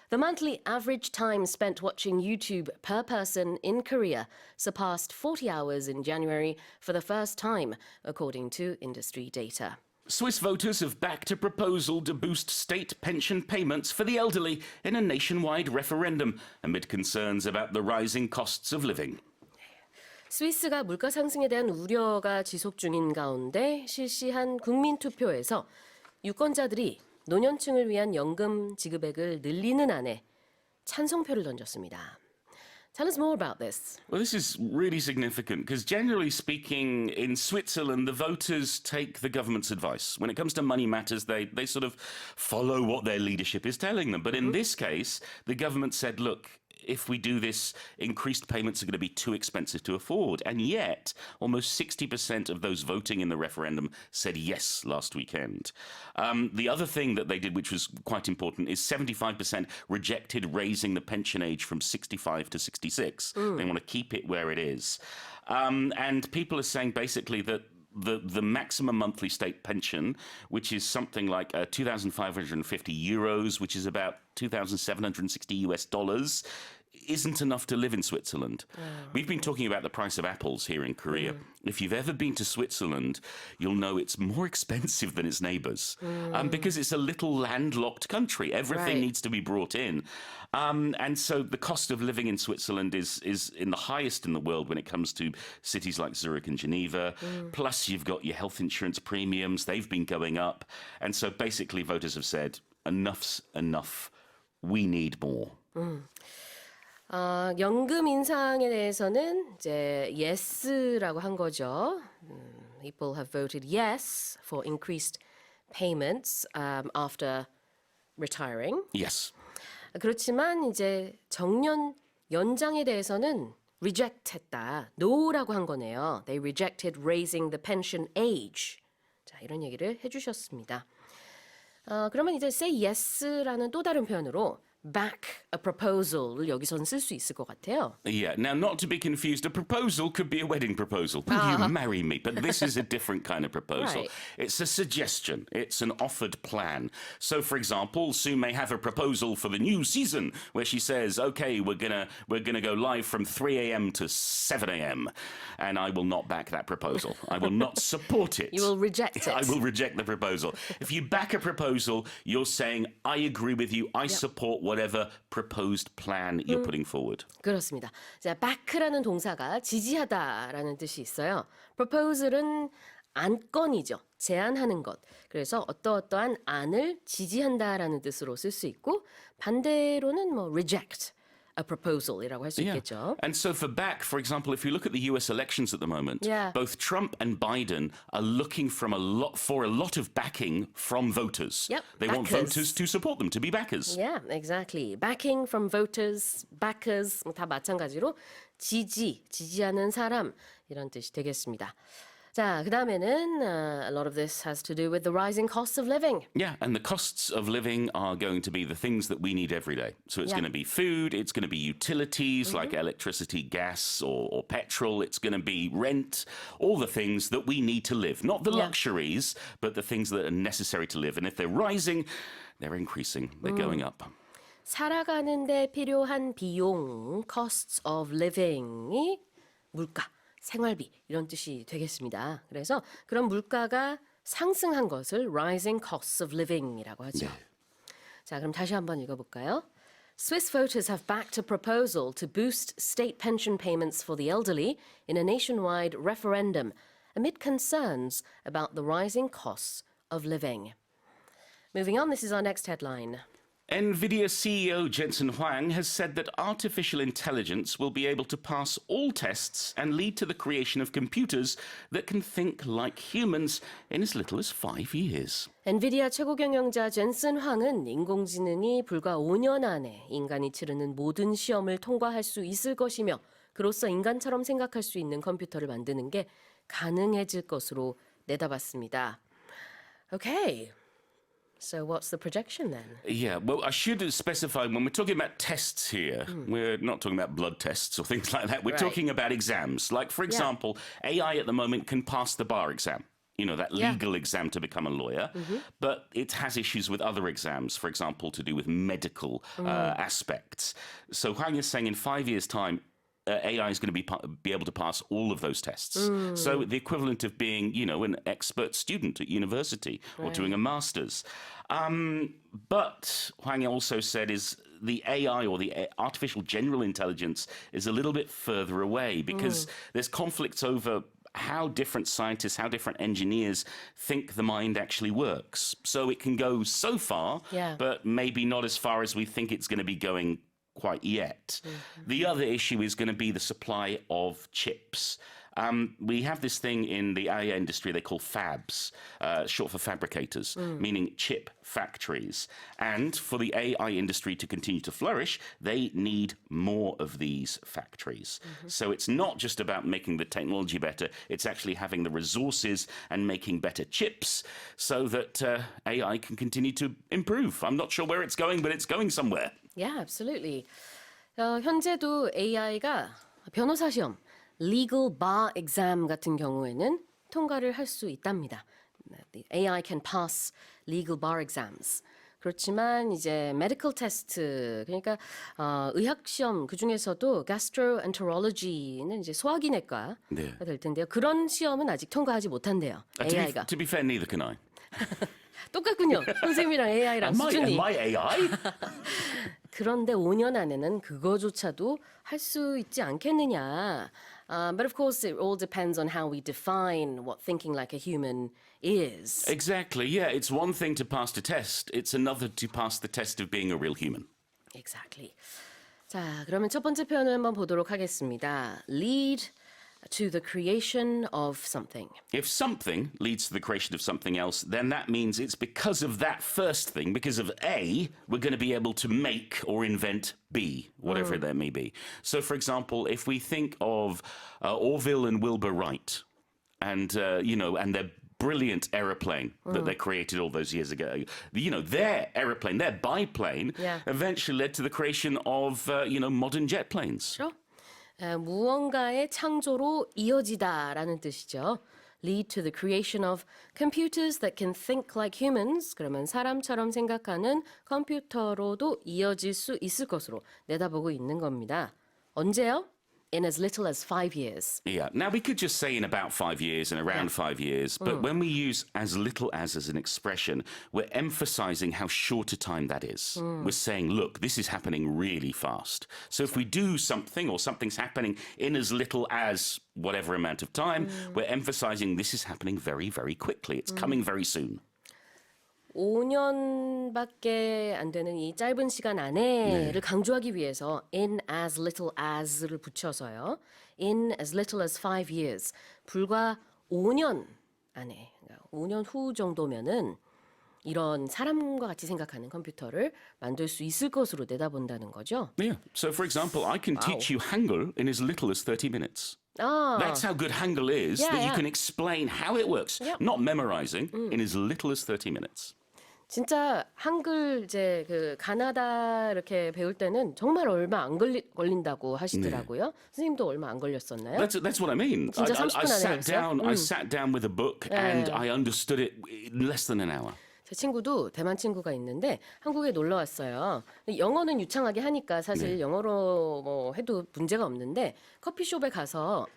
The monthly average time spent watching YouTube per person in Korea surpassed 40 hours in January for the first time, according to industry data. Swiss voters have backed a proposal to boost state pension payments for the elderly in a nationwide referendum amid concerns about the rising costs of living. 스위스가 물가 상승에 대한 우려가 지속 중인 가운데 실시한 국민 투표에서 유권자들이 노년층을 위한 연금 지급액을 늘리는 안에 찬성표를 던졌습니다. Tell us more about this. Well, this is really significant because generally speaking, in Switzerland, the voters take the government's advice. When it comes to money matters, they sort of follow what their leadership is telling them. But in this case, the government said, look, if we do this, increased payments are going to be too expensive to afford. And yet, almost 60% of those voting in the referendum said yes last weekend. The other thing that they did, which was quite important, is 75% rejected raising the pension age from 65 to 66. They want to keep it where it is. And people are saying basically that the maximum monthly state pension, which is something like 2,550 euros, which is about 2,760 US dollars, isn't enough to live in Switzerland. We've been talking about the price of apples here in Korea. If you've ever been to Switzerland, you'll know it's more expensive than its neighbors because it's a little landlocked country. Everything needs to be brought in. And so the cost of living in Switzerland is in the highest in the world when it comes to cities like Zurich and Geneva. Plus, you've got your health insurance premiums. They've been going up. And so basically, voters have said, enough's enough. We need more. 연금 인상에 대해서는 이제 yes라고 한 거죠. People have voted yes for increased payments after retiring. Yes. 그렇지만 이제 정년 연장에 대해서는 reject했다. no라고 한 거네요. They rejected raising the pension age. 자, 이런 얘기를 해주셨습니다. 그러면 이제 say yes라는 또 다른 표현으로 back a proposal을 여기서는 쓸 수 있을 것 같아요. Yeah, now not to be confused, a proposal could be a wedding proposal. Will you marry me? But this is a different kind of proposal. Right. It's a suggestion. It's an offered plan. So, for example, Sue may have a proposal for the new season where she says, okay, we're gonna go live from 3 a.m. to 7 a.m. And I will not back that proposal. I will not support it. You will reject it. I will reject the proposal. If you back a proposal, you're saying, I agree with you. I support whatever proposed plan you're putting forward. 그렇습니다. 자, back라는 동사가 지지하다라는 뜻이 있어요. proposal은 안건이죠. 제안하는 것. 그래서 어떠어떠한 안을 지지한다라는 뜻으로 쓸 수 있고 반대로는 뭐 reject a proposal이라고 할 수 있겠죠. And so for back, for example, if you look at the US elections at the moment, Yeah. both Trump and Biden are looking for a lot of backing from voters. Yep, They want backers. voters to support them, to be backers. Yeah, exactly. Backing from voters, backers 다 마찬가지로 지지하는 사람 이런 뜻이 되겠습니다. 자, 그다음에는 a lot of this has to do with the rising costs of living. Yeah, and the costs of living are going to be the things that we need every day. So it's Yeah. going to be food, it's going to be utilities like electricity, gas, or petrol. It's going to be rent, all the things that we need to live. Not the Yeah. luxuries, but the things that are necessary to live. And if they're rising, they're increasing, they're going up. 살아가는데 필요한 비용, costs of living이 물가, 생활비 이런 뜻이 되겠습니다. 그래서 그런 물가가 상승한 것을 rising costs of living이라고 하죠. 자, 그럼 다시 한번 읽어볼까요? Swiss voters have backed a proposal to boost state pension payments for the elderly in a nationwide referendum amid concerns about the rising costs of living. Moving on, this is our next headline. NVIDIA CEO Jensen Huang has said that artificial intelligence will be able to pass all tests and lead to the creation of computers that can think like humans in as little as 5 years. 엔비디아 최고 경영자 젠슨 황은 인공지능이 불과 5년 안에 인간이 치르는 모든 시험을 통과할 수 있을 것이며 그로써 인간처럼 생각할 수 있는 컴퓨터를 만드는 게 가능해질 것으로 내다봤습니다. Okay. So what's the projection then? Yeah, well, I should specify when we're talking about tests here, we're not talking about blood tests or things like that. We're Right. talking about exams. Like, for example, AI at the moment can pass the bar exam. You know, that legal exam to become a lawyer. But it has issues with other exams, for example, to do with medical aspects. So Huang is saying in 5 years' time, AI is going to be able to pass all of those tests. So the equivalent of being, you know, an expert student at university or doing a master's. But Huang also said is the AI or the artificial general intelligence is a little bit further away because there's conflicts over how different scientists, how different engineers think the mind actually works. So it can go so far, but maybe not as far as we think it's going to be going quite yet. The other issue is going to be the supply of chips. We have this thing in the AI industry they call fabs, short for fabricators, meaning chip factories. And for the AI industry to continue to flourish, they need more of these factories. So it's not just about making the technology better, it's actually having the resources and making better chips so that AI can continue to improve. I'm not sure where it's going, but it's going somewhere. Yeah, absolutely. 현재도 AI가 변호사 시험, legal bar exam 같은 경우에는 통과를 할 수 있답니다. The AI can pass legal bar exams. 그렇지만 이제 medical test, 그러니까 의학 시험 그 중에서도 gastroenterology는 이제 소화기내과가 네. 될 텐데요. 그런 시험은 아직 통과하지 못한대요. AI가. To be fair, neither can I. 똑같군요. 선생님이랑 AI랑 수준이. Am I AI? 그런데 5년 안에는 그거조차도 할 수 있지 않겠느냐. But of course, it all depends on how we define what thinking like a human is. Exactly, yeah. It's one thing to pass the test. It's another to pass the test of being a real human. Exactly. 자, 그러면 첫 번째 표현을 한번 보도록 하겠습니다. Lead to the creation of something. If something leads to the creation of something else, then that means it's because of that first thing, because of A, we're going to be able to make or invent B, whatever that may be. So, for example, if we think of Orville and Wilbur Wright, and and their brilliant aeroplane that they created all those years ago. Their aeroplane, their biplane, eventually led to the creation of, modern jet planes. 그렇죠? 무언가의 창조로 이어지다라는 뜻이죠. Lead to the creation of computers that can think like humans. 그러면 사람처럼 생각하는 컴퓨터로도 이어질 수 있을 것으로 내다보고 있는 겁니다. 언제요? In as little as 5 years. Yeah. Now, we could just say in about 5 years and around 5 years, but when we use as little as an expression, we're emphasizing how short a time that is. We're saying, look, this is happening really fast. So if we do something or something's happening in as little as whatever amount of time, we're emphasizing this is happening very, very quickly. It's coming very soon. 5년밖에 안 되는 이 짧은 시간 안에를 강조하기 위해서 in as little as를 붙여서요. In as little as 5 years. 불과 5년 안에, 5년 후 정도면은 이런 사람과 같이 생각하는 컴퓨터를 만들 수 있을 것으로 내다본다는 거죠. Yeah. So, for example, I can teach you Hangul in as little as 30 minutes. That's how good Hangul is, that you can explain how it works, not memorizing, in as little as 30 minutes. 진짜 한글 이제 그 가나다 이렇게 배울 때는 정말 얼마 안 걸린다고 하시더라고요. 선생님도 얼마 안 걸렸었나요? That's what I mean. 진짜 30분 안에 I sat down with a book and I understood it in less than an hour. 제 친구도 대만 친구가 있는데 한국에 놀러 왔어요. 영어는 유창하게 하니까 사실 영어로 뭐 해도 문제가 없는데 커피숍에 가서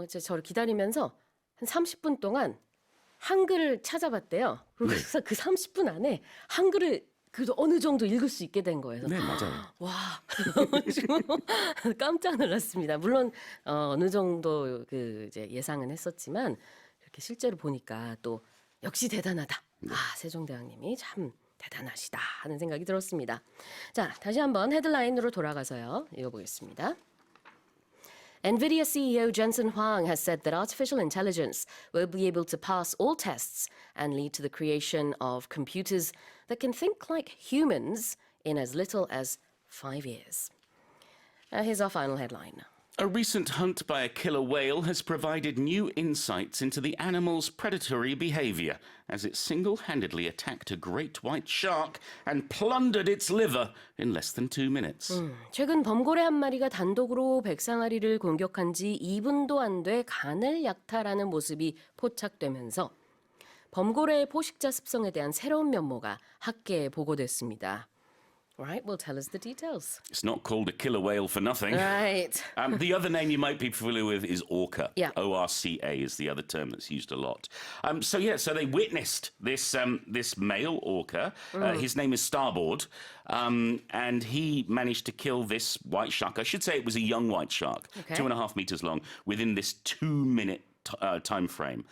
이제 저를 기다리면서 한 30분 동안 한글을 찾아봤대요. 그래서 그 30분 안에 한글을 그래도 어느 정도 읽을 수 있게 된 거예요. 네, 맞아요. 와, 깜짝 놀랐습니다. 물론 어느 정도 그 이제 예상은 했었지만 이렇게 실제로 보니까 또 역시 대단하다. 세종대왕님이 참 대단하시다 하는 생각이 들었습니다. 자, 다시 한번 헤드라인으로 돌아가서요. 읽어보겠습니다. NVIDIA CEO Jensen Huang has said that artificial intelligence will be able to pass all tests and lead to the creation of computers that can think like humans in as little as 5 years. Here's our final headline. A recent hunt by a killer whale has provided new insights into the animal's predatory behavior as it single-handedly attacked a great white shark and plundered its liver in less than 2 minutes. 최근 범고래 한 마리가 단독으로 백상아리를 공격한 지 2분도 안 돼 간을 약탈하는 모습이 포착되면서 범고래의 포식자 습성에 대한 새로운 면모가 학계에 보고됐습니다. Right, well, tell us the details. It's not called a killer whale for nothing. Right. The other name you might be familiar with is orca. Yeah. O-R-C-A is the other term that's used a lot. So they witnessed this male orca. His name is Starboard, and he managed to kill this white shark. I should say it was a young white shark, 2.5 meters long, within this 2-minute time frame.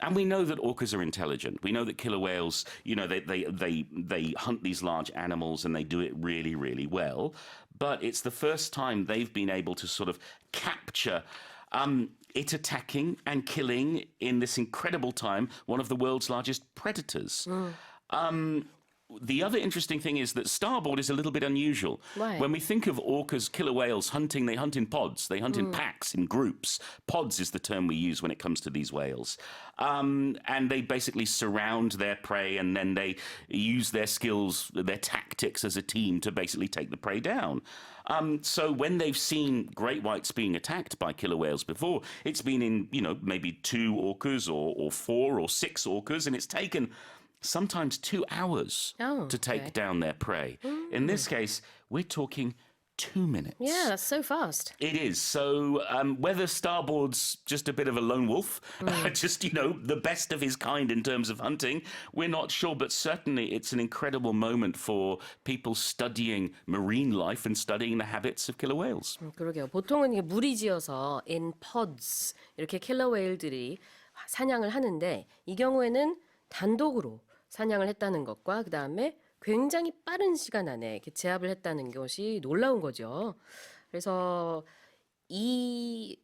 And we know that orcas are intelligent. We know that killer whales, they hunt these large animals and they do it really, really well. But it's the first time they've been able to sort of capture It's attacking and killing in this incredible time one of the world's largest predators. The other interesting thing is that starboard is a little bit unusual. Why? When we think of orcas, killer whales hunting, they hunt in pods. They hunt in packs, in groups. Pods is the term we use when it comes to these whales. And they basically surround their prey and then they use their skills, their tactics as a team to basically take the prey down. So when they've seen great whites being attacked by killer whales before, it's been in, maybe 2 orcas or 4 or 6 orcas, and it's taken sometimes 2 hours to take down their prey. In this case, we're talking 2 minutes. Yeah, that's so fast. It is. So whether starboard's just a bit of a lone wolf, just, the best of his kind in terms of hunting, we're not sure. But certainly it's an incredible moment for people studying marine life and studying the habits of killer whales. 그러게요. 보통은 이게 무리지어서 in pods 이렇게 킬러 웨일들이 사냥을 하는데 이 경우에는 단독으로 사냥을 했다는 것과 그 다음에 굉장히 빠른 시간 안에 이렇게 제압을 했다는 것이 놀라운 거죠. 그래서 이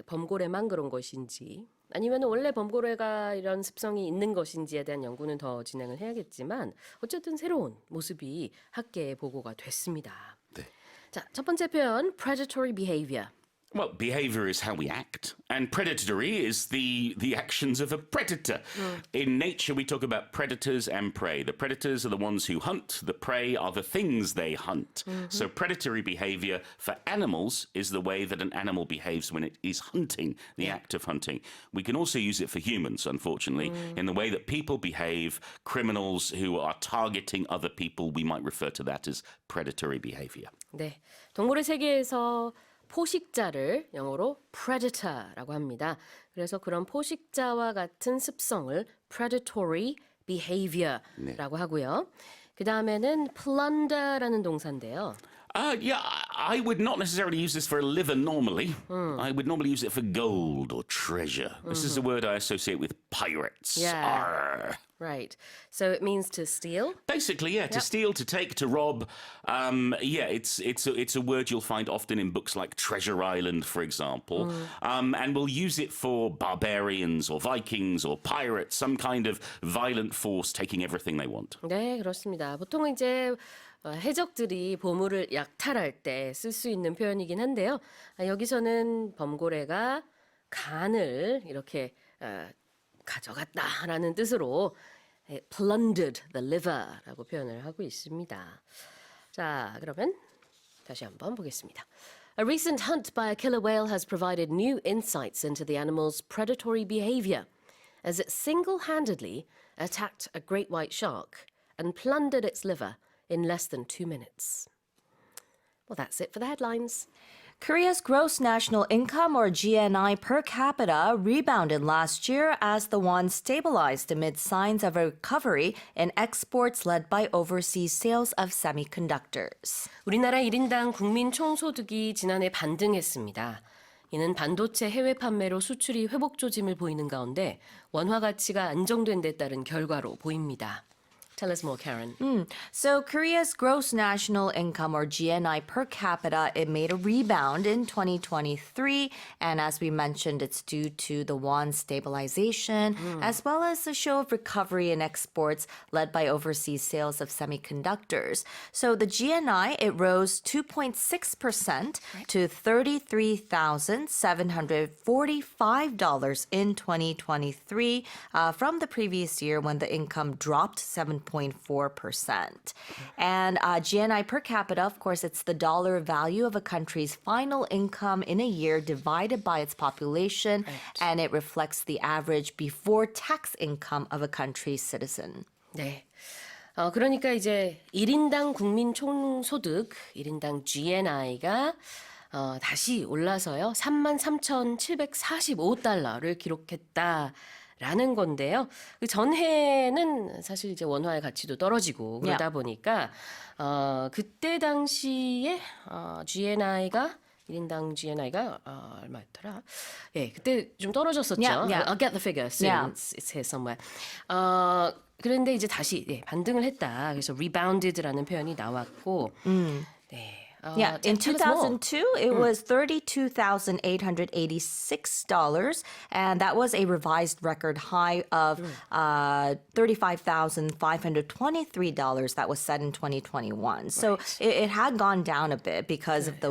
범고래만 그런 것인지 아니면 원래 범고래가 이런 습성이 있는 것인지에 대한 연구는 더 진행을 해야겠지만 어쨌든 새로운 모습이 학계에 보고가 됐습니다. 네. 자, 첫 번째 표현 predatory behavior. Well, behavior is how we act, and predatory is the actions of a predator. In nature, we talk about predators and prey. The predators are the ones who hunt. The prey are the things they hunt. So predatory behavior for animals is the way that an animal behaves when it is hunting, the act of hunting. We can also use it for humans, unfortunately, in the way that people behave. Criminals who are targeting other people, we might refer to that as predatory behavior. 네, 동물의 세계에서 포식자를 영어로 predator라고 합니다. 그래서 그런 포식자와 같은 습성을 predatory behavior라고 하고요. 그 다음에는 plunder라는 동사인데요. Yeah, I would not necessarily use this for a liver normally. I would normally use it for gold or treasure. This is a word I associate with pirates. Yeah. Arr. Right. So it means to steal. Basically, yeah, to steal, to take, to rob. It's a word you'll find often in books like Treasure Island, for example. And we'll use it for barbarians or Vikings or pirates, some kind of violent force taking everything they want. 네, 그렇습니다. 보통은 이제 해적들이 보물을 약탈할 때 쓸 수 있는 표현이긴 한데요. 여기서는 범고래가 간을 이렇게 가져갔다라는 뜻으로 plundered the liver라고 표현을 하고 있습니다. 자, 그러면 다시 한번 보겠습니다. A recent hunt by a killer whale has provided new insights into the animal's predatory behavior as it single-handedly attacked a great white shark and plundered its liver in less than 2 minutes. Well, that's it for the headlines. Korea's gross national income, or GNI, per capita rebounded last year as the won stabilized amid signs of a recovery in exports led by overseas sales of semiconductors. 우리나라 1인당 국민 총소득이 지난해 반등했습니다. 이는 반도체 해외 판매로 수출이 회복 조짐을 보이는 가운데 원화 가치가 안정된 데 따른 결과로 보입니다. Tell us more, Karen. So Korea's gross national income, or GNI, per capita, it made a rebound in 2023. And as we mentioned, it's due to the won stabilization, as well as a show of recovery in exports led by overseas sales of semiconductors. So the GNI, it rose 2.6% to $33,745 in 2023 from the previous year when the income dropped 7.4%. And GNI per capita, of course, it's the dollar value of a country's final income in a year divided by its population, and it reflects the average before tax income of a country's citizen. 네. 그러니까 이제 1인당 국민 총소득, 1인당 GNI가 다시 올라서요. 33,745달러를 기록했다. 라는 건데요. 그 전해는 사실 이제 원화의 가치도 떨어지고 그러다 보니까 그때 당시에 GNI가 1인당 GNI가 얼마였더라? 예, 그때 좀 떨어졌었죠. I'll get the figure soon. It's here somewhere. 그런데 이제 다시 반등을 했다. 그래서 rebounded라는 표현이 나왔고 네. Yeah, in tell us more. 2002, it was $32,886, and that was a revised record high of $35,523 that was set in 2021. So it had gone down a bit because of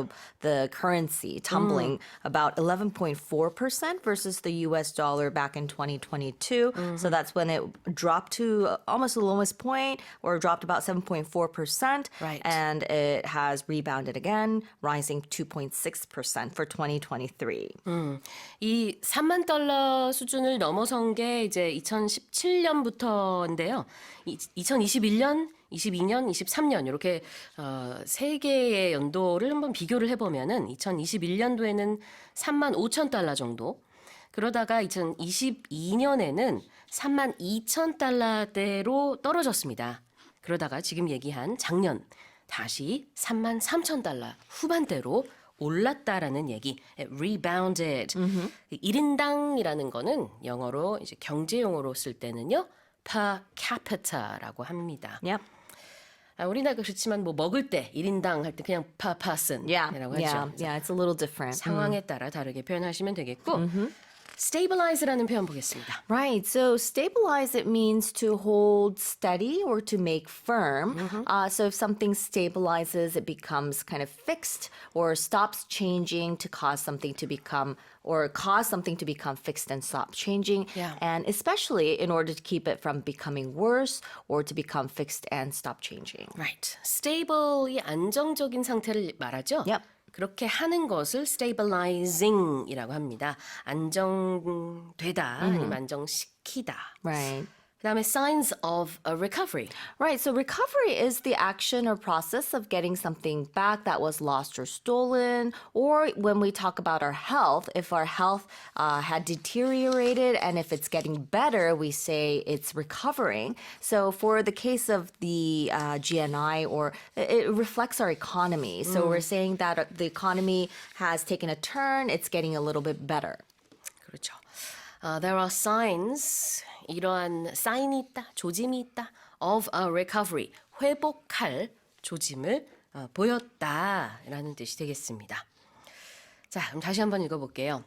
the currency tumbling about 11.4% versus the US dollar back in 2022. So that's when it dropped to almost the lowest point, or dropped about 7.4%. Right. And it has rebounded again, rising 2.6% for 2023. 이 3만 달러 수준을 넘어선 게 이제 2017년부터인데요. 2021년, 22년, 23년 이렇게 세 개의 연도를 한번 비교를 해보면은 2021년도에는 3만 5천 달러 정도. 그러다가 2022년에는 3만 2천 달러대로 떨어졌습니다. 그러다가 지금 얘기한 작년 다시 3만 3천 달러 후반대로 올랐다라는 얘기, rebounded. 1인당이라는 거는 영어로 이제 경제용어로 쓸 때는요, per capita라고 합니다. Yep. 우리나라 그렇지만 뭐 먹을 때 1인당 할 때 그냥 per person이라고 하죠. Yeah, it's a little different. 상황에 따라 다르게 표현하시면 되겠고, stabilize라는 표현 보겠습니다. Right. So stabilize, it means to hold steady or to make firm. So if something stabilizes, it becomes kind of fixed or stops changing to cause something to become fixed and stop changing. Yeah. And especially in order to keep it from becoming worse or to become fixed and stop changing. Right. Stable이 안정적인 상태를 말하죠. Yep. 그렇게 하는 것을 stabilizing이라고 합니다. 안정되다, 아니면 안정시키다. Right. 그다음에 signs of a recovery. Right. So recovery is the action or process of getting something back that was lost or stolen. Or when we talk about our health, if our health had deteriorated and if it's getting better, we say it's recovering. So for the case of the GNI, or it reflects our economy. So we're saying that the economy has taken a turn, it's getting a little bit better. 그렇죠. There are signs, 이러한 사인이 있다, 조짐이 있다, of a recovery, 회복할 조짐을 보였다라는 뜻이 되겠습니다. 자, 그럼 다시 한번 읽어볼게요.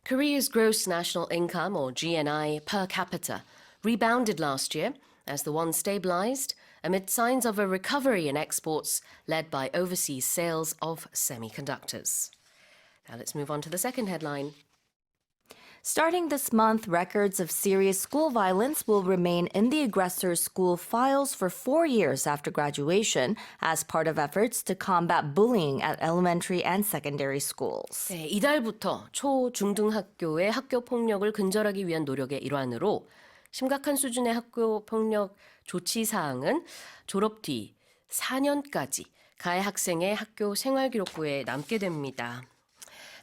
Korea's gross national income, or GNI, per capita rebounded last year as the won stabilized amid signs of a recovery in exports led by overseas sales of semiconductors. Now let's move on to the second headline. Starting this month, records of serious school violence will remain in the aggressor's school files for 4 years after graduation as part of efforts to combat bullying at elementary and secondary schools. 네, 이달부터 초, 중등 학교의 학교 폭력을 근절하기 위한 노력의 일환으로 심각한 수준의 학교 폭력 조치 사항은 졸업 뒤 4년까지 가해 학생의 학교 생활기록부에 남게 됩니다.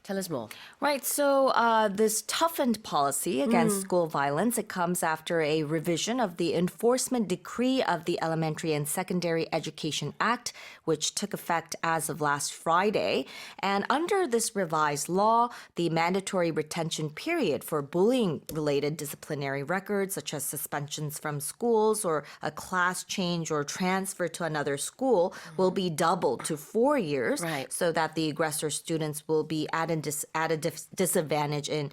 Tell us more. Right, so this toughened policy against school violence, it comes after a revision of the enforcement decree of the Elementary and Secondary Education Act, which took effect as of last Friday. And under this revised law, the mandatory retention period for bullying-related disciplinary records, such as suspensions from schools or a class change or transfer to another school, will be doubled to 4 years, Right. so that the aggressor students will be at a disadvantage in,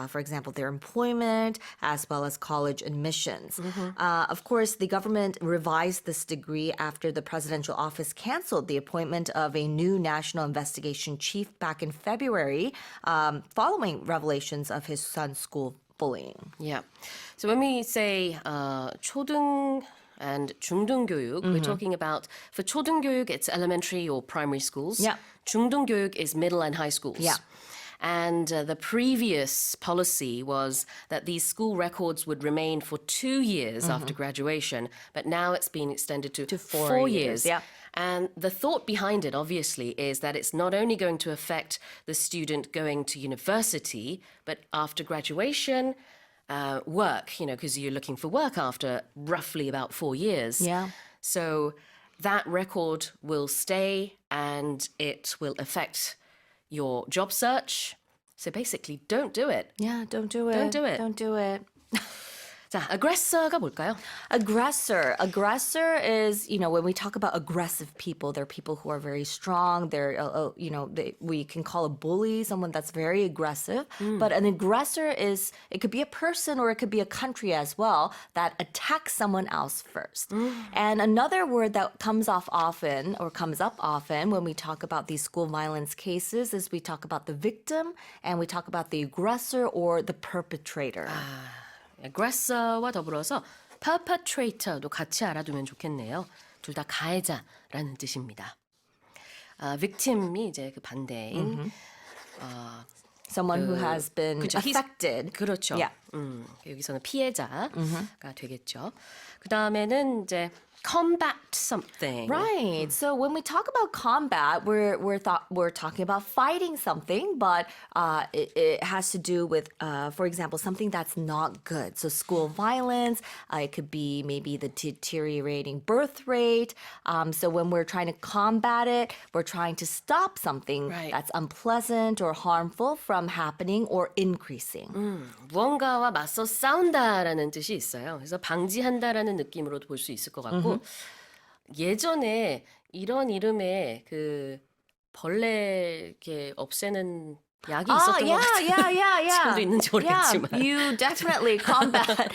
for example, their employment as well as college admissions. Of course, the government revised this decree after the presidential office canceled the appointment of a new national investigation chief back in February, following revelations of his son's school bullying. Yeah. So when we say 초등 and 중등 교육, we're talking about, for 초등 교육, it's elementary or primary schools. Yeah. 중등 교육 is middle and high schools. Yeah. And the previous policy was that these school records would remain for 2 years after graduation, but now it's been extended to 4 years. Yeah. And the thought behind it, obviously, is that it's not only going to affect the student going to university, but after graduation, work, because you're looking for work after roughly about 4 years. Yeah. So that record will stay and it will affect your job search. So basically, don't do it. Yeah, don't do it. Don't do it. Don't do it. 자, aggressor가 뭘까요? Aggressor. Aggressor is, when we talk about aggressive people, they're people who are very strong. They're, we can call a bully someone that's very aggressive. But an aggressor it could be a person or it could be a country as well that attacks someone else first. And another word that comes up often when we talk about these school violence cases is we talk about the victim and we talk about the aggressor or the perpetrator. aggressor와 더불어서 perpetrator도 같이 알아두면 좋겠네요. 둘 다 가해자라는 뜻입니다. victim이 이제 그 반대인 Someone who has been 그쵸, affected. 그렇죠. Yeah. 여기서는 피해자가 되겠죠. 그 다음에는 이제 combat something. Right. So when we talk about combat, we're talking about fighting something, but it has to do with, for example, something that's not good. So school violence. It could be maybe the deteriorating birth rate. So when we're trying to combat it, we're trying to stop something Right. that's unpleasant or harmful from happening or increasing. 무언가와 맞서 싸운다라는 뜻이 있어요. 그래서 방지한다라는 느낌으로도 볼 수 있을 것 같고 예전에 이런 이름의 그 벌레 이렇게 없애는 약이 있었던 것 같아요. 지금도 있는지 모르겠지만. Yeah, you definitely combat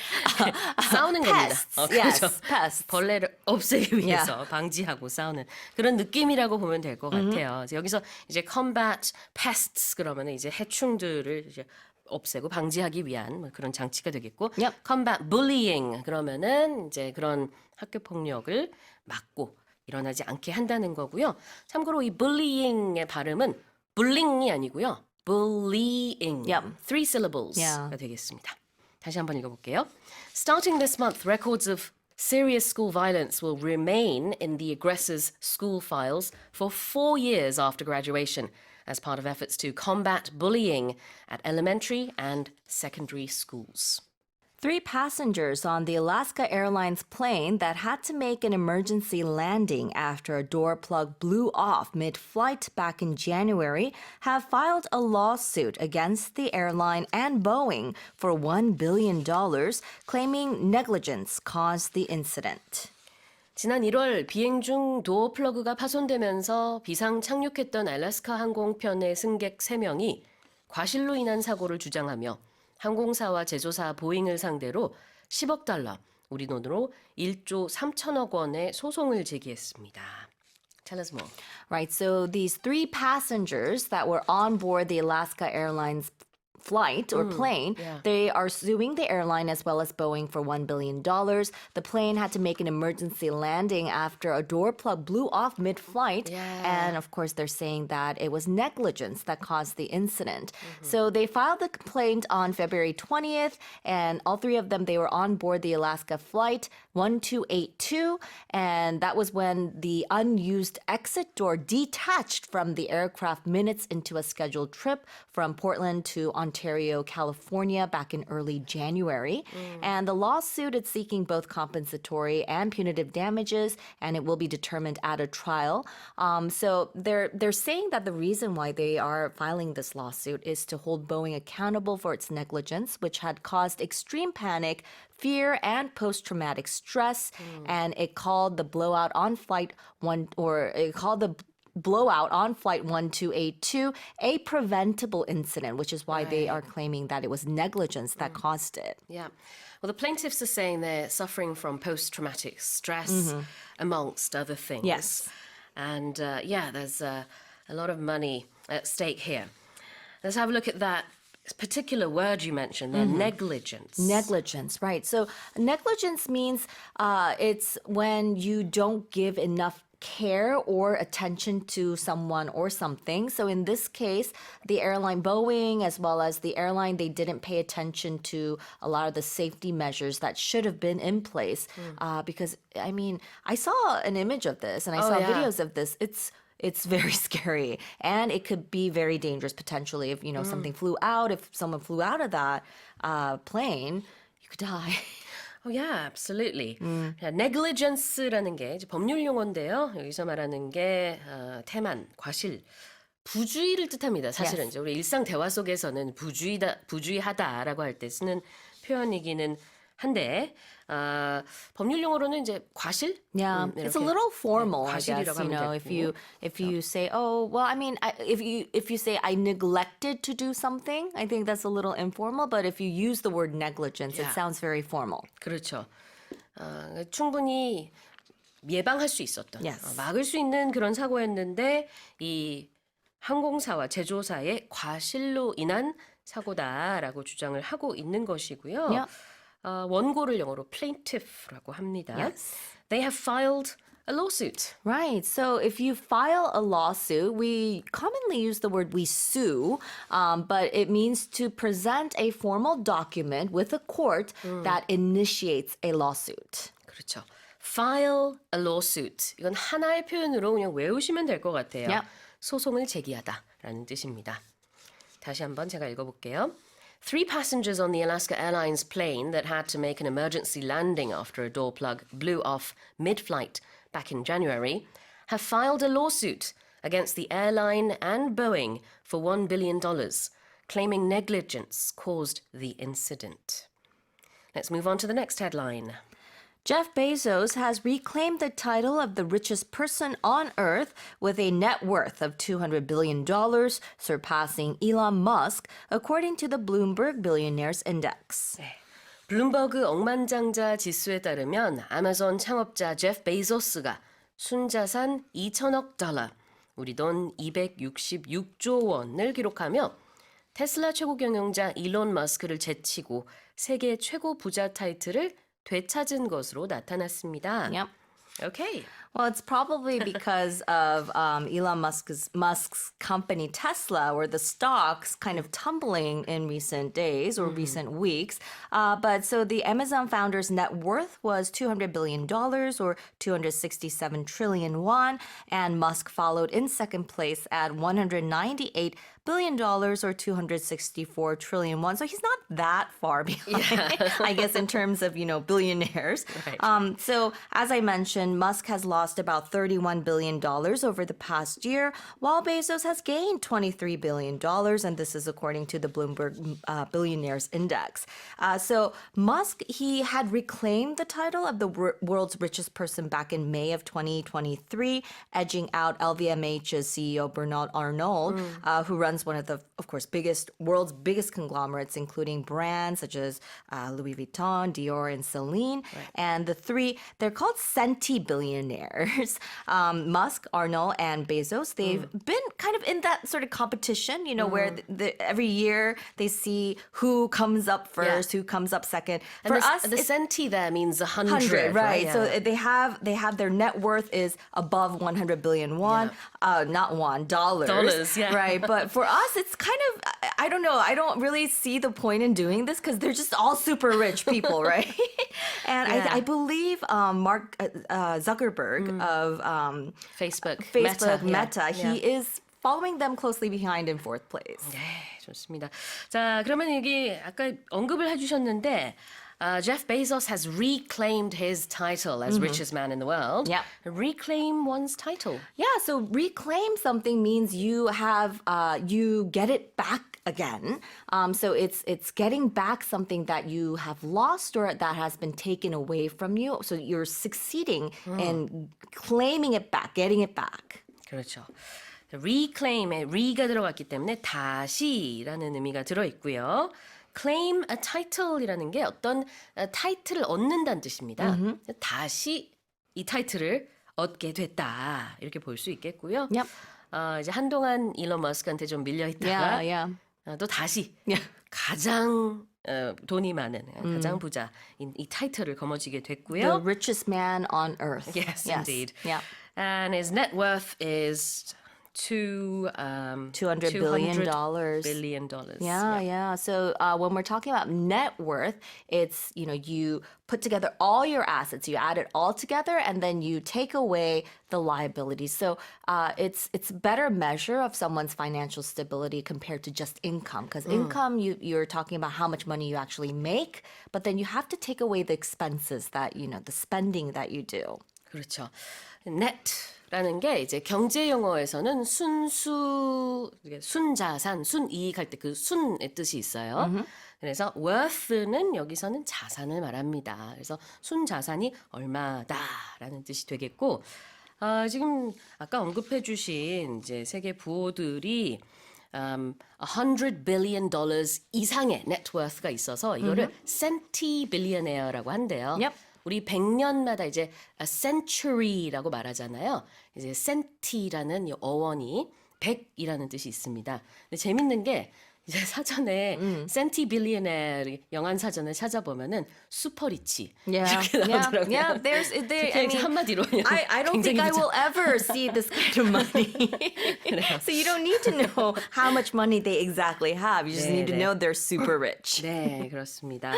싸우는 pests. 겁니다. Yes, 그렇죠. pests. 벌레를 없애기 위해서 방지하고 싸우는 그런 느낌이라고 보면 될 것 같아요. 그래서 여기서 이제 combat pests 그러면 이제 해충들을 이제 없애고 방지하기 위한 뭐 그런 장치가 되겠고, Yep. combat bullying 그러면은 이제 그런 학교 폭력을 막고 일어나지 않게 한다는 거고요. 참고로 이 bullying의 발음은 bullying이 아니고요. bullying. Yep. Three syllables가 Yeah. 되겠습니다. 다시 한번 읽어볼게요. Starting this month, records of serious school violence will remain in the aggressor's school files for 4 years after graduation as part of efforts to combat bullying at elementary and secondary schools. 3 passengers on the Alaska Airlines plane that had to make an emergency landing after a door plug blew off mid-flight back in January have filed a lawsuit against the airline and Boeing for $1 billion, claiming negligence caused the incident. 지난 1월 비행 중 도어 플러그가 파손되면서 비상 착륙했던 알래스카 항공편의 승객 3명이 과실로 인한 사고를 주장하며 항공사와 제조사 보잉을 상대로 10억 달러, 우리 돈으로 1조 3천억 원의 소송을 제기했습니다. Tell us more. Right, so these 3 passengers that were on board the Alaska Airlines flight or plane, yeah. they are suing the airline as well as Boeing for $1 billion. The plane had to make an emergency landing after a door plug blew off mid-flight. Yeah. And of course, they're saying that it was negligence that caused the incident. So they filed the complaint on February 20th, and all 3 of them, they were on board the Alaska flight 1282, and that was when the unused exit door detached from the aircraft minutes into a scheduled trip from Portland to Ontario, California back in early January. And the lawsuit is seeking both compensatory and punitive damages, and it will be determined at a trial. So they're saying that the reason why they are filing this lawsuit is to hold Boeing accountable for its negligence, which had caused extreme panic, fear, and post-traumatic stress. And it called the blowout on flight 1282 a preventable incident, which is why they are claiming that it was negligence that caused it. Yeah. Well, the plaintiffs are saying they're suffering from post-traumatic stress, amongst other things. Yes. And there's a lot of money at stake here. Let's have a look at that particular word you mentioned there, negligence. Negligence, right. So negligence means it's when you don't give enough care or attention to someone or something. So in this case, the airline Boeing as well as the airline, they didn't pay attention to a lot of the safety measures that should have been in place. Because, I mean, I saw an image of this and I saw videos of this. It's very scary, and it could be very dangerous potentially if, something flew out. If someone flew out of that plane, you could die. Oh, yeah, absolutely. negligence라는 게 이제 법률 용어인데요. 여기서 말하는 게 태만, 과실, 부주의를 뜻합니다. 사실은 Yes. 이제 우리 일상 대화 속에서는 부주의하다라고 할 때 쓰는 표현이기는 한데 법률 용어로는 이제 과실? Yeah, it's a little formal, I guess. 과실이라고 You 하면 know, 되고. if you say, oh, well, I mean, if you say I neglected to do something, I think that's a little informal. But if you use the word negligence, Yeah. it sounds very formal. 그렇죠. 충분히 예방할 수 있었던, Yes. 막을 수 있는 그런 사고였는데 이 항공사와 제조사의 과실로 인한 사고다라고 주장을 하고 있는 것이고요. Yeah. 원고를 영어로 plaintiff라고 합니다. Yes. They have filed a lawsuit. Right. So if you file a lawsuit, we commonly use the word we sue, but it means to present a formal document with a court that initiates a lawsuit. 그렇죠. File a lawsuit. 이건 하나의 표현으로 그냥 외우시면 될 것 같아요. Yep. 소송을 제기하다라는 뜻입니다. 다시 한번 제가 읽어볼게요. 3 passengers on the Alaska Airlines plane that had to make an emergency landing after a door plug blew off mid-flight back in January have filed a lawsuit against the airline and Boeing for $1 billion, claiming negligence caused the incident. Let's move on to the next headline. Jeff Bezos has reclaimed the title of the richest person on Earth with a net worth of $200 billion, surpassing Elon Musk, according to the Bloomberg Billionaires Index. 블룸버그 억만장자 지수에 따르면 아마존 창업자 제프 베이조스가 순자산 2천억 달러, 우리 돈 266조 원을 기록하며 테슬라 최고 경영자 일론 머스크를 제치고 세계 최고 부자 타이틀을 되찾은 것으로 나타났습니다. Yep. Okay. Well, it's probably because of Elon Musk's company Tesla, where the stock's kind of tumbling in recent days or recent weeks. But so the Amazon founder's net worth was $200 billion or 267 trillion won, and Musk followed in second place at $198 billion or 264 trillion won. So he's not that far behind, I guess, in terms of, billionaires. Right. So as I mentioned, Musk has lost about $31 billion over the past year, while Bezos has gained $23 billion, and this is according to the Bloomberg Billionaires Index. So Musk, he had reclaimed the title of the world's richest person back in May of 2023, edging out LVMH's CEO Bernard Arnault, who runs one of the, of course, world's biggest conglomerates, including brands such as Louis Vuitton, Dior, and Celine. Right. And the three, they're called centi-billionaires. Musk, Arnault, and Bezos, they've been kind of in that sort of competition, where every year they see who comes up first, who comes up second. And the centi there means 100, right? Yeah. So they have their net worth is above 100 billion won, not won, dollars. Dollars, yeah. Right, but for us, it's kind of, I don't know, I don't really see the point in doing this because they're just all super rich people, right? And I believe Mark Zuckerberg of Facebook, Meta, he is following them closely behind in fourth place. 네, 좋습니다. 자, 그러면 여기 아까 언급을 해주셨는데 Jeff Bezos has reclaimed his title as richest man in the world. Yep. Reclaim one's title. Yeah, so reclaim something means you have you get it back again. So it's getting back something that you have lost or that has been taken away from you. So you're succeeding in claiming it back, getting it back. 그렇죠. reclaim에 re가 들어갔기 때문에 다시라는 의미가 들어있고요. claim a title이라는 게 어떤 타이틀을 얻는다는 뜻입니다. 다시 이 타이틀을 얻게 됐다 이렇게 볼 수 있겠고요. Yep. 이제 한동안 일론 머스크한테 좀 밀려 있다가 또 다시 가장 돈이 많은 가장 부자 이 타이틀을 거머쥐게 됐고요. The richest man on earth. Yes, indeed. Yeah. And his net worth is $200 billion. billion. Yeah. So when we're talking about net worth, it's, you put together all your assets, you add it all together, and then you take away the liabilities. So it's a better measure of someone's financial stability compared to just income. Because income, you're talking about how much money you actually make, but then you have to take away the expenses that, the spending that you do. 그렇죠. net라는 게 이제 경제 용어에서는 순자산, 순이익 할 때 그 순의 뜻이 있어요. 그래서 worth는 여기서는 자산을 말합니다. 그래서 순자산이 얼마다라는 뜻이 되겠고, 지금 아까 언급해 주신 이제 세계 부호들이 $100 billion 이상의 networth가 있어서 이거를 centibillionaire라고 한대요. Yep. 우리 100년마다 이제 a century라고 말하잖아요. 이제 centi라는 이 어원이 100이라는 뜻이 있습니다. 근데 재밌는 게 이제 사전에 centibillionaire 영한 사전을 찾아보면은 슈퍼리치 이렇게 나오더라고요. Yeah, I mean, 한마디로 I don't think I will ever see this kind of money. So you don't need to know how much money they exactly have. You just need to know they're super rich. 네, 그렇습니다.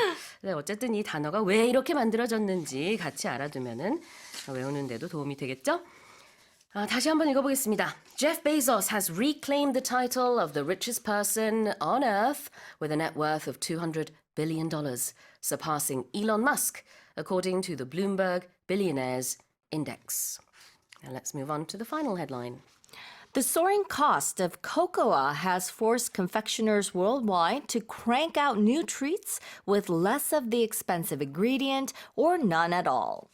네, 어쨌든 이 단어가 왜 이렇게 만들어졌는지 같이 알아두면은 외우는데도 도움이 되겠죠? 다시 한번 읽어보겠습니다. Jeff Bezos has reclaimed the title of the richest person on earth with a net worth of $200 billion, surpassing Elon Musk, according to the Bloomberg Billionaires Index. Now let's move on to the final headline. The soaring cost of cocoa has forced confectioners worldwide to crank out new treats with less of the expensive ingredient or none at all.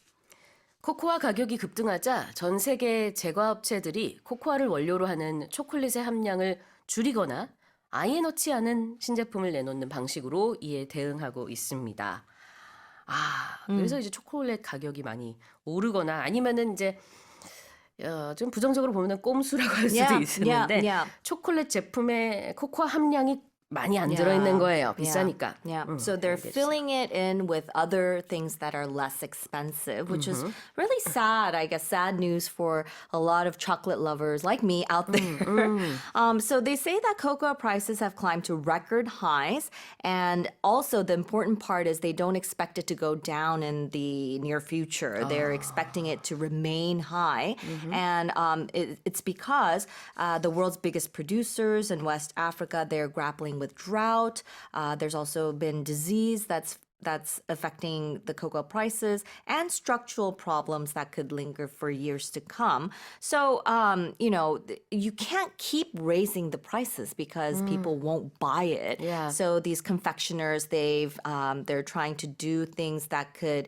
코코아 가격이 급등하자 전 세계 제과업체들이 코코아를 원료로 하는 초콜릿의 함량을 줄이거나 아예 넣지 않은 신제품을 내놓는 방식으로 이에 대응하고 있습니다. 그래서 이제 초콜릿 가격이 많이 오르거나 아니면은 이제 좀 부정적으로 보면은 꼼수라고 할 수도 있는데 초콜릿 제품에 코코아 함량이 많이 안 들어있는 거예요. 비싸니까. Yeah. So they're filling it in with other things that are less expensive, which is really sad. I guess sad news for a lot of chocolate lovers like me out there. So they say that cocoa prices have climbed to record highs, and also the important part is they don't expect it to go down in the near future. They're expecting it to remain high, and it's because the world's biggest producers in West Africa, they're grappling with drought. There's also been disease that's affecting the cocoa prices and structural problems that could linger for years to come. So, you can't keep raising the prices because people won't buy it. Yeah. So these confectioners, they're trying to do things that could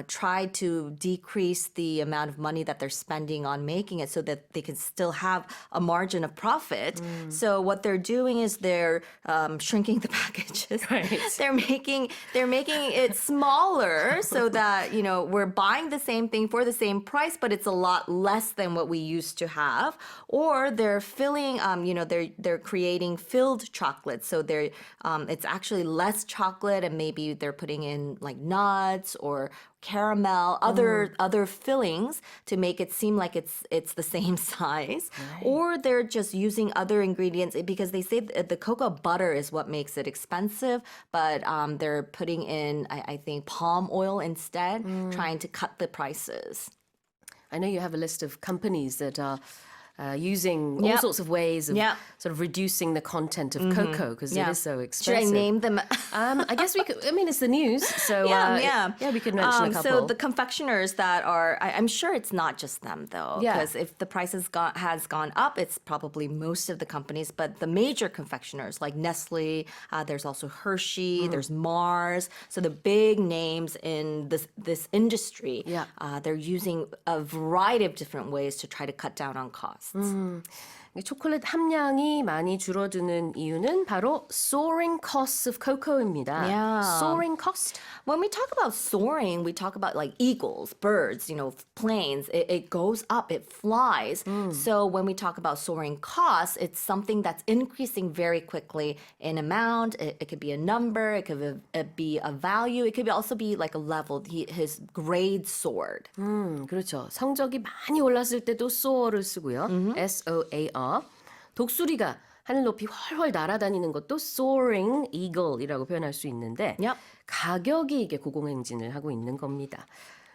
try to decrease the amount of money that they're spending on making it so that they can still have a margin of profit. So what they're doing is they're shrinking the packages. Right. They're making it smaller so that, we're buying the same thing for the same price, but it's a lot less than what we used to have. Or they're filling, they're creating filled chocolate. So it's actually less chocolate and maybe they're putting in like nuts or caramel, other fillings to make it seem like it's the same size. Right. Or they're just using other ingredients because they say the cocoa butter is what makes it expensive, but they're putting in, I think, palm oil instead, trying to cut the prices. I know you have a list of companies that are using all sorts of ways of sort of reducing the content of cocoa because it is so expensive. Should I name them? I guess we could. I mean, it's the news, so we could mention a couple. So the confectioners that are, I'm sure it's not just them though, because if the price has gone up, it's probably most of the companies. But the major confectioners like Nestle, there's also Hershey, there's Mars. So the big names in this industry, they're using a variety of different ways to try to cut down on costs. 초콜릿 함량이 많이 줄어드는 이유는 바로 soaring costs of cocoa입니다. Soaring cost? When we talk about soaring, we talk about like eagles, birds, planes. It goes up, it flies. So when we talk about soaring costs, it's something that's increasing very quickly in amount. It could be a number, it could be a value, it could also be like a level. His grade soared. 그렇죠. 성적이 많이 올랐을 때도 soar를 쓰고요. S-O-A-R. 독수리가 하늘 높이 훨훨 날아다니는 것도 soaring eagle이라고 표현할 수 있는데 가격이 이게 고공행진을 하고 있는 겁니다.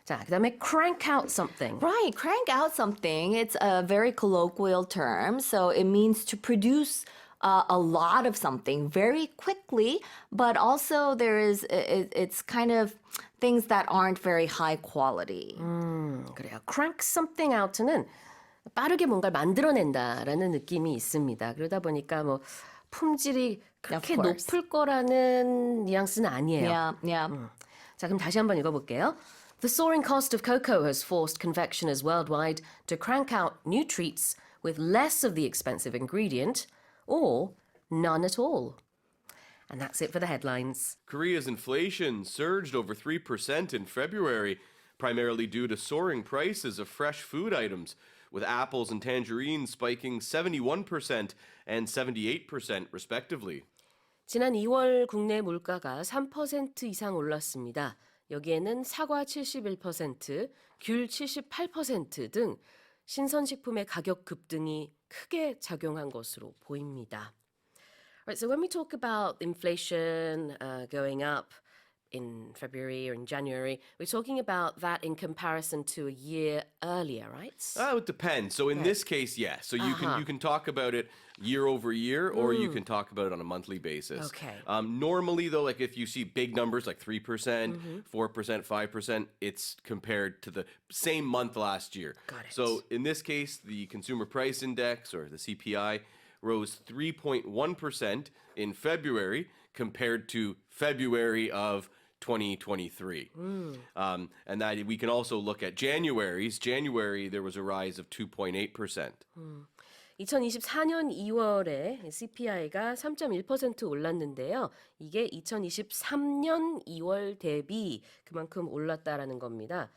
자, 그다음에 crank out something. Right, crank out something. It's a very colloquial term, so it means to produce a lot of something very quickly, but also it's kind of things that aren't very high quality. 그래요. crank something out는 빠르게 뭔가를 만들어낸다라는 느낌이 있습니다. 그러다 보니까 뭐 품질이 그렇게 Of course. 높을 거라는 뉘앙스는 아니에요. Yeah, yeah. 자, 그럼 다시 한번 읽어볼게요. The soaring cost of cocoa has forced confectioners worldwide to crank out new treats with less of the expensive ingredient or none at all. And that's it for the headlines. Korea's inflation surged over 3% in February, primarily due to soaring prices of fresh food items, with apples and tangerines spiking 71% and 78% respectively. 지난 2월 국내 물가가 3% 이상 올랐습니다. 여기에는 사과 71%, 귤 78% 등 신선식품의 가격 급등이 크게 작용한 것으로 보입니다. Right, so when we talk about inflation going up in February or in January, we're talking about that in comparison to a year earlier, right? It depends. So in this case, yes. So you can talk about it year over year, or you can talk about it on a monthly basis. Okay. Normally, though, like if you see big numbers like 3%, 4%, 5%, it's compared to the same month last year. Got it. So in this case, the Consumer Price Index, or the CPI, rose 3.1% in February compared to February of 2023. And that we can also look at January's. January, there was a rise of 2.8%. 2024년 2월에 CPI가 3.1% 올랐는데요. 이게 2023년 2월 대비 그만큼 올랐다라는 겁니다.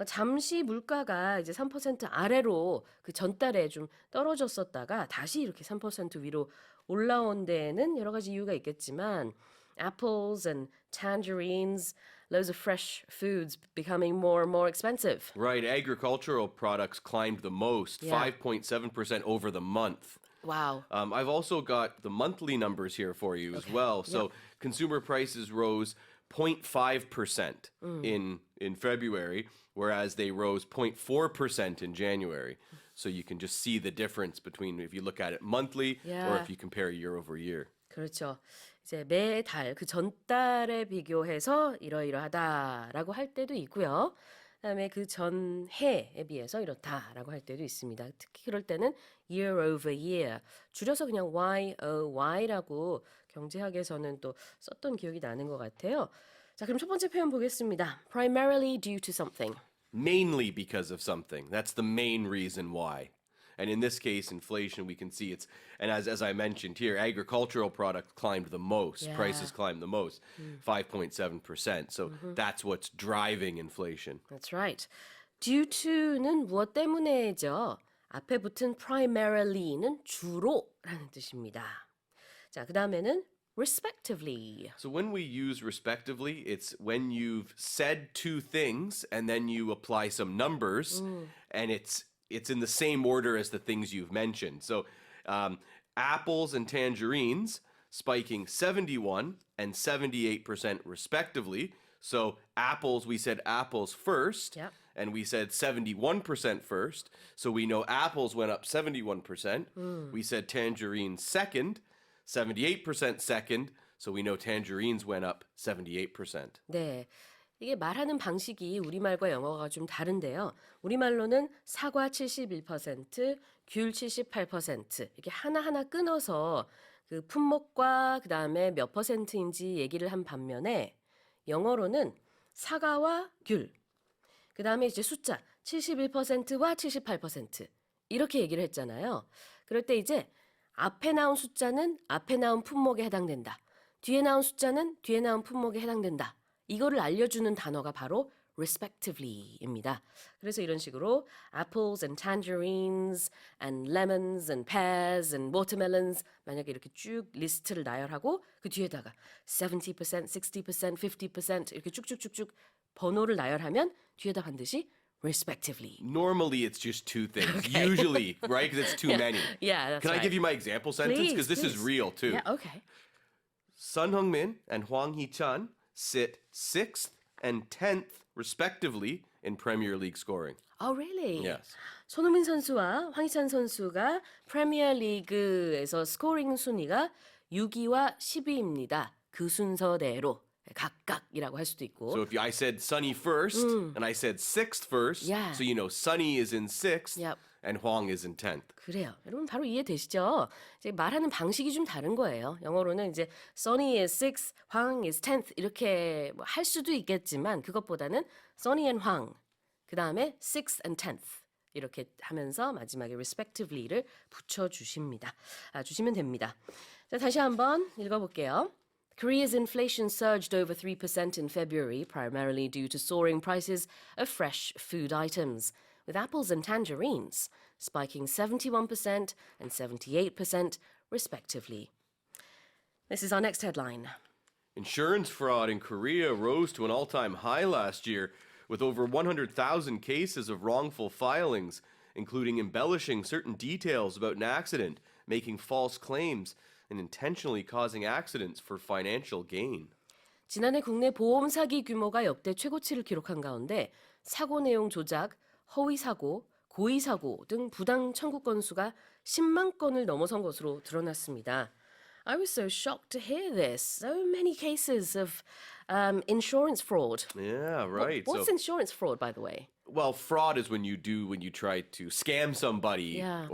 잠시 물가가 이제 3% 아래로 그 전달에 좀 떨어졌었다가 다시 이렇게 3% 위로 올라온 데에는 여러 가지 이유가 있겠지만 apples and tangerines, loads of fresh foods becoming more and more expensive. Right, agricultural products climbed the most, Yeah. 5.7% over the month. Wow. I've also got the monthly numbers here for you as well. So consumer prices rose 0.5% in February, whereas they rose 0.4% in January. So you can just see the difference between if you look at it monthly or Yeah. if you compare year over year. 그렇죠. 이제 매달 그 전달에 비교해서 이러이러하다라고 할 때도 있고요. 그다음에 그 전해에 비해서 이렇다라고 할 때도 있습니다. 특히 그럴 때는 year over year 줄여서 그냥 YOY라고 경제학에서는 또 썼던 기억이 나는 것 같아요. 자, 그럼 첫 번째 표현 보겠습니다. Primarily due to something. Mainly because of something. That's the main reason why. And in this case, inflation, we can see it's, and as I mentioned here, agricultural products climbed the most. Yeah. Prices climbed the most, 5.7%. So that's what's driving inflation. That's right. Due to는 무엇 때문에죠. 앞에 붙은 primary는 주로라는 뜻입니다. 자, 그 다음에는 respectively. So when we use respectively, it's when you've said two things and then you apply some numbers and it's in the same order as the things you've mentioned. So apples and tangerines spiking 71 and 78% respectively. So apples, we said apples first. Yep. And we said 71% first. So we know apples went up 71%. We said tangerines second, 78% second. So we know tangerines went up 78%. 네. 이게 말하는 방식이 우리말과 영어가 좀 다른데요. 우리말로는 사과 71%, 귤 78% 이렇게 하나하나 끊어서 그 품목과 그다음에 몇 퍼센트인지 얘기를 한 반면에 영어로는 사과와 귤, 그다음에 이제 숫자 71%와 78% 이렇게 얘기를 했잖아요. 그럴 때 이제 앞에 나온 숫자는 앞에 나온 품목에 해당된다. 뒤에 나온 숫자는 뒤에 나온 품목에 해당된다. 이거를 알려주는 단어가 바로 respectively입니다. 그래서 이런 식으로 apples and tangerines and lemons and pears and watermelons 만약에 이렇게 쭉 리스트를 나열하고 그 뒤에다가 70%, 60%, 50% 이렇게 쭉쭉쭉쭉 번호를 나열하면 뒤에다 반드시 respectively. Normally, it's just two things. Usually, right? Because it's too many. Yeah, that's Can I right. give you my example sentence? Please, Because this is please. real, too. Yeah, okay. Sun Heung-min and Hwang Hee-chan sit 6th and 10th, respectively, in Premier League scoring. Oh, really? Yes. 손흥민 선수와 황희찬 선수가 프리미어 리그에서 스코링 순위가 6위와 10위입니다. 그 순서대로 각각이라고 할 수도 있고. So if I said Sunny first and I said 6th first, Yeah. so you know Sunny is in 6th Yep. and Huang is in 10th. 그래요. 여러분 바로 이해되시죠? 이제 말하는 방식이 좀 다른 거예요. 영어로는 이제 Sunny is 6th, Huang is 10th 이렇게 뭐 할 수도 있겠지만 그것보다는 Sunny and Huang 그 다음에 6th and 10th 이렇게 하면서 마지막에 respectively를 붙여주십니다. 주시면 됩니다. 자, 다시 한번 읽어볼게요. Korea's inflation surged over 3% in February, primarily due to soaring prices of fresh food items, with apples and tangerines spiking 71% and 78%, respectively. This is our next headline. Insurance fraud in Korea rose to an all-time high last year, with over 100,000 cases of wrongful filings, including embellishing certain details about an accident, making false claims, and intentionally causing accidents for financial gain. 지난해 국내 보험 사기 규모가 역대 최고치를 기록한 가운데 사고 내용 조작, 허위 사고, 고의 사고 등 부당 청구 건수가 10만 건을 넘어선 것으로 드러났습니다. I was so shocked to hear this. So many cases of insurance fraud. Yeah, right. What's insurance fraud, by the way? Well, fraud is when you try to scam somebody Yeah.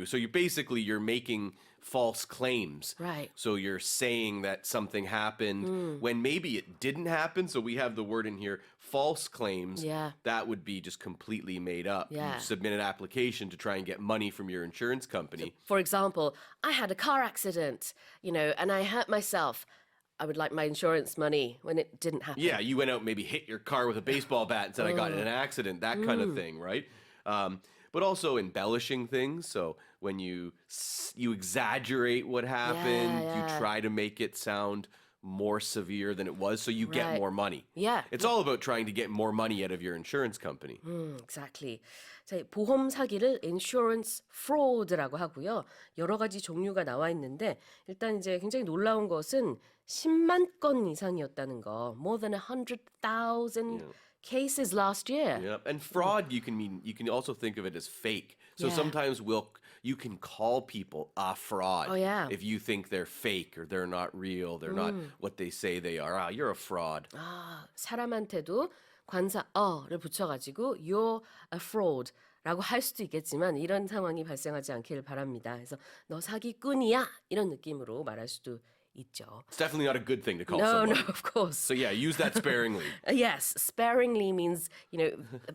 so you're making false claims. Right. So you're saying that something happened when maybe it didn't happen. So we have the word in here, false claims. Yeah. That would be just completely made up. Yeah. You submit an application to try and get money from your insurance company. For example, I had a car accident, and I hurt myself. I would like my insurance money when it didn't happen. Yeah, you went out and maybe hit your car with a baseball bat and said, I got in an accident, that kind of thing, right? But also embellishing things. So when you exaggerate what happened, yeah. you try to make it sound more severe than it was, so you get Right. more money. Yeah. It's all about trying to get more money out of your insurance company. Exactly. 자, 보험 사기를 insurance fraud라고 하고요. 여러 가지 종류가 나와 있는데 일단 이제 굉장히 놀라운 것은 10만 건 이상이었다는 거. More than 100,000 cases last year. Yeah, and fraud you can also think of it as fake. So Yeah. sometimes you can call people a fraud Oh, yeah. if you think they're fake or they're not real, they're not what they say they are. You're a fraud. 사람한테도 관사어를 붙여가지고 you're a fraud 라고 할 수도 있겠지만 이런 상황이 발생하지 않기를 바랍니다. 그래서 너 사기꾼이야 이런 느낌으로 말할 수도 있죠. It's definitely not a good thing to call No, someone. of course. So yeah, use that sparingly. Yes, sparingly means,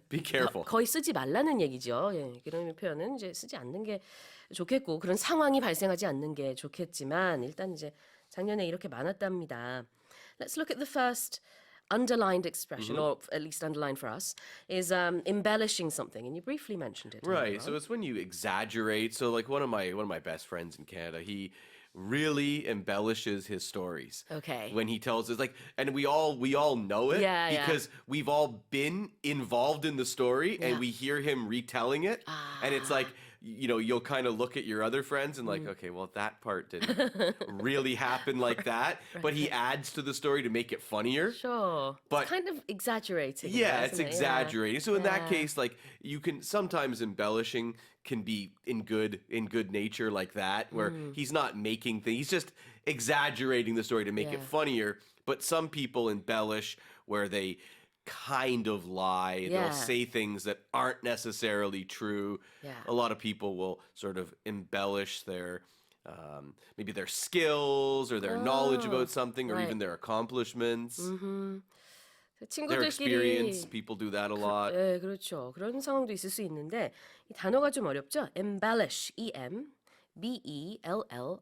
Be careful. 거의 쓰지 말라는 얘기죠. 예, 이런 표현은 이제 쓰지 않는 게 좋겠고 그런 상황이 발생하지 않는 게 좋겠지만 일단 이제 작년에 이렇게 많았답니다. Let's look at the first underlined expression, or at least underlined for us, is embellishing something, and you briefly mentioned it. Right. So it's when you exaggerate. So like one of my best friends in Canada, he really embellishes his stories. Okay. When he tells us and we all know it Yeah, yeah. because we've all been involved in the story and Yeah. we hear him retelling it and it's like you'll kind of look at your other friends and like, okay, well, that part didn't really happen like that. But he adds to the story to make it funnier. Sure. But- It's kind of exaggerating. Yeah, isn't it's it? Yeah. exaggerating. So in that Yeah. case, like you can sometimes embellishing can be in good nature like that, where he's not making things, he's just exaggerating the story to make it Yeah. funnier. But some people embellish where they kind of lie. Yeah. They'll say things that aren't necessarily true. Yeah. A lot of people will sort of embellish their maybe their skills or their knowledge about something or right. even their accomplishments. Their 친구들끼리 experience. People do that a lot. 네, 그렇죠. 그런 상황도 있을 수 있는데 이 단어가 좀 어렵죠? embellish,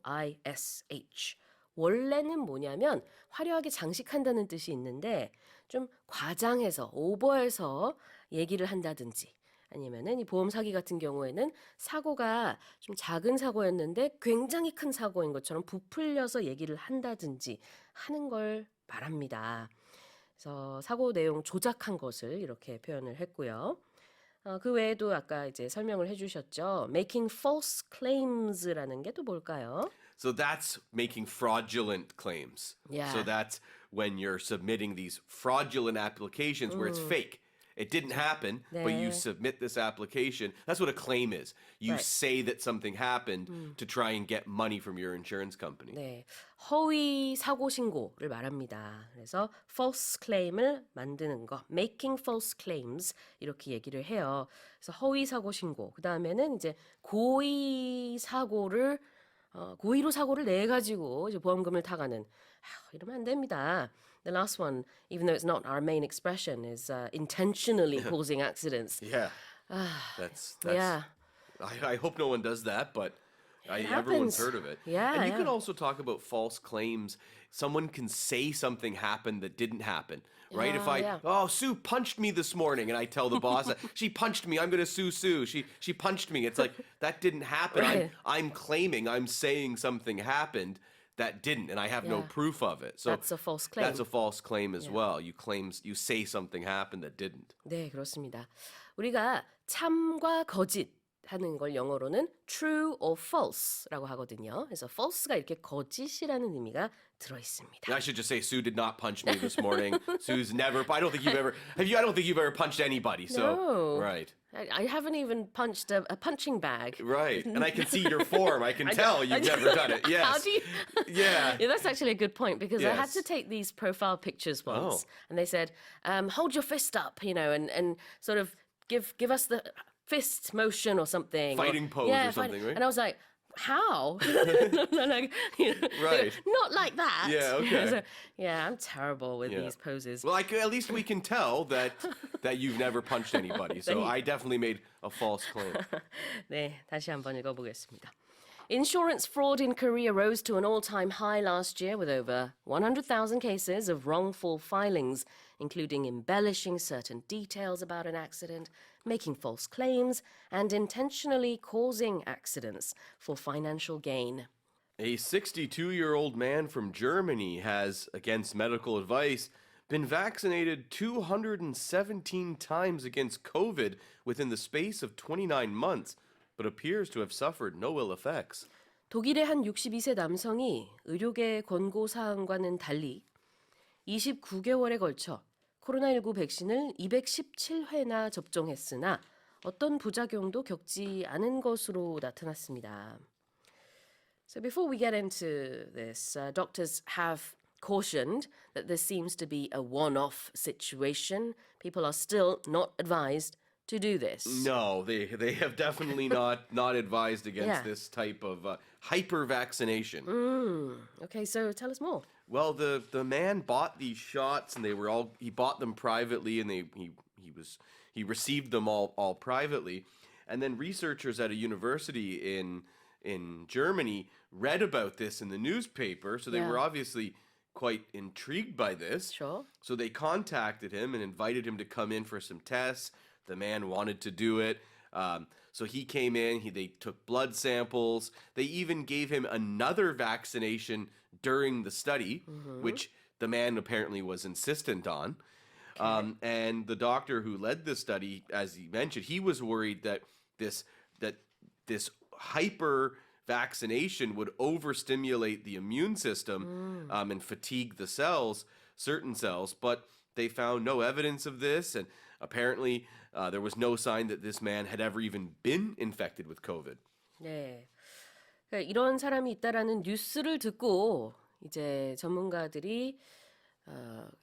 E-M-B-E-L-L-I-S-H. 원래는 뭐냐면 화려하게 장식한다는 뜻이 있는데 좀 과장해서 오버해서 얘기를 한다든지 아니면은 이 보험 사기 같은 경우에는 사고가 좀 작은 사고였는데 굉장히 큰 사고인 것처럼 부풀려서 얘기를 한다든지 하는 걸 말합니다. 그래서 사고 내용 조작한 것을 이렇게 표현을 했고요. 그 외에도 아까 이제 설명을 해주셨죠. Making false claims라는 게 또 뭘까요? So that's making fraudulent claims. Yeah. So that's when you're submitting these fraudulent applications where it's fake. it didn't happen, but you 네. submit this application. That's what a claim is. You Right. say that something happened to try and get money from your insurance company. 네, 허위 사고 신고를 말합니다. 그래서 false claim을 만드는 거, making false claims 이렇게 얘기를 해요. 그래서 허위 사고 신고. 그 다음에는 이제 고의로 사고를 내 가지고 이제 보험금을 타가는. 이러면 안 됩니다. The last one, even though it's not our main expression, is intentionally causing accidents. Yeah. That's Yeah. I hope no one does that, but happens. everyone's heard of it. Yeah, and you can yeah. also talk about false claims. Someone can say something happened that didn't happen, right? If Yeah. Sue punched me this morning, and I tell the boss that she punched me, I'm going to sue Sue. She punched me. It's like that didn't happen. Right. I'm claiming, I'm saying something happened that didn't, and I have no Yeah. proof of it. So That's a false claim. That's a false claim as well. You say something happened that didn't. 네, 그렇습니다. 우리가 참과 거짓 하는 걸 영어로는 true or false라고 하거든요. 그래서 false가 이렇게 거짓이라는 의미가 들어 있습니다. I should just say Sue did not punch me this morning. Sue's never. I don't think you've ever. I don't think you've ever punched anybody. So No. right, I haven't even punched a punching bag. right, and I can see your form. I can tell you've never done it. Yes. How do you? Yeah. Yeah, that's actually a good point because I had Yes. to take these profile pictures once, Oh. and they said, "Hold your fist up," and sort of give us the fist motion or something, Fighting pose or something, right? And I was like, "How?" Like, they go, Right. Not like that. Yeah, okay. So, yeah, I'm terrible with Yeah. these poses. Well, at least we can tell that you've never punched anybody. So I definitely made a false claim. 네, 다시 한번 읽어보겠습니다. Insurance fraud in Korea rose to an all-time high last year with over 100,000 cases of wrongful filings, including embellishing certain details about an accident, making false claims, and intentionally causing accidents for financial gain. A 62-year-old man from Germany has, against medical advice, been vaccinated 217 times against COVID within the space of 29 months, but appears to have suffered no ill effects. 독일의 한 62세 남성이 의료계 권고 사항과는 달리 29개월에 걸쳐 코로나19 백신을 217회나 접종했으나 어떤 부작용도 겪지 않은 것으로 나타났습니다. So before we get into this, doctors have cautioned that this seems to be a one-off situation. People are still not advised to do this. No, they have definitely not advised against Yeah. this type of hyper vaccination. Okay, so tell us more. Well, the man bought these shots, and he bought them privately, and he received them all privately, and then researchers at a university in Germany read about this in the newspaper, so they Yeah. were obviously quite intrigued by this. Sure. So they contacted him and invited him to come in for some tests. The man wanted to do it. So he came in, they took blood samples. They even gave him another vaccination during the study, which the man apparently was insistent on. And the doctor who led the study, as he mentioned, he was worried that this hyper vaccination would overstimulate the immune system and fatigue the certain cells. But they found no evidence of this, and apparently there was no sign that this man had ever even been infected with COVID. 네. 그러니까 이런 사람이 있다라는 뉴스를 듣고 이제 전문가들이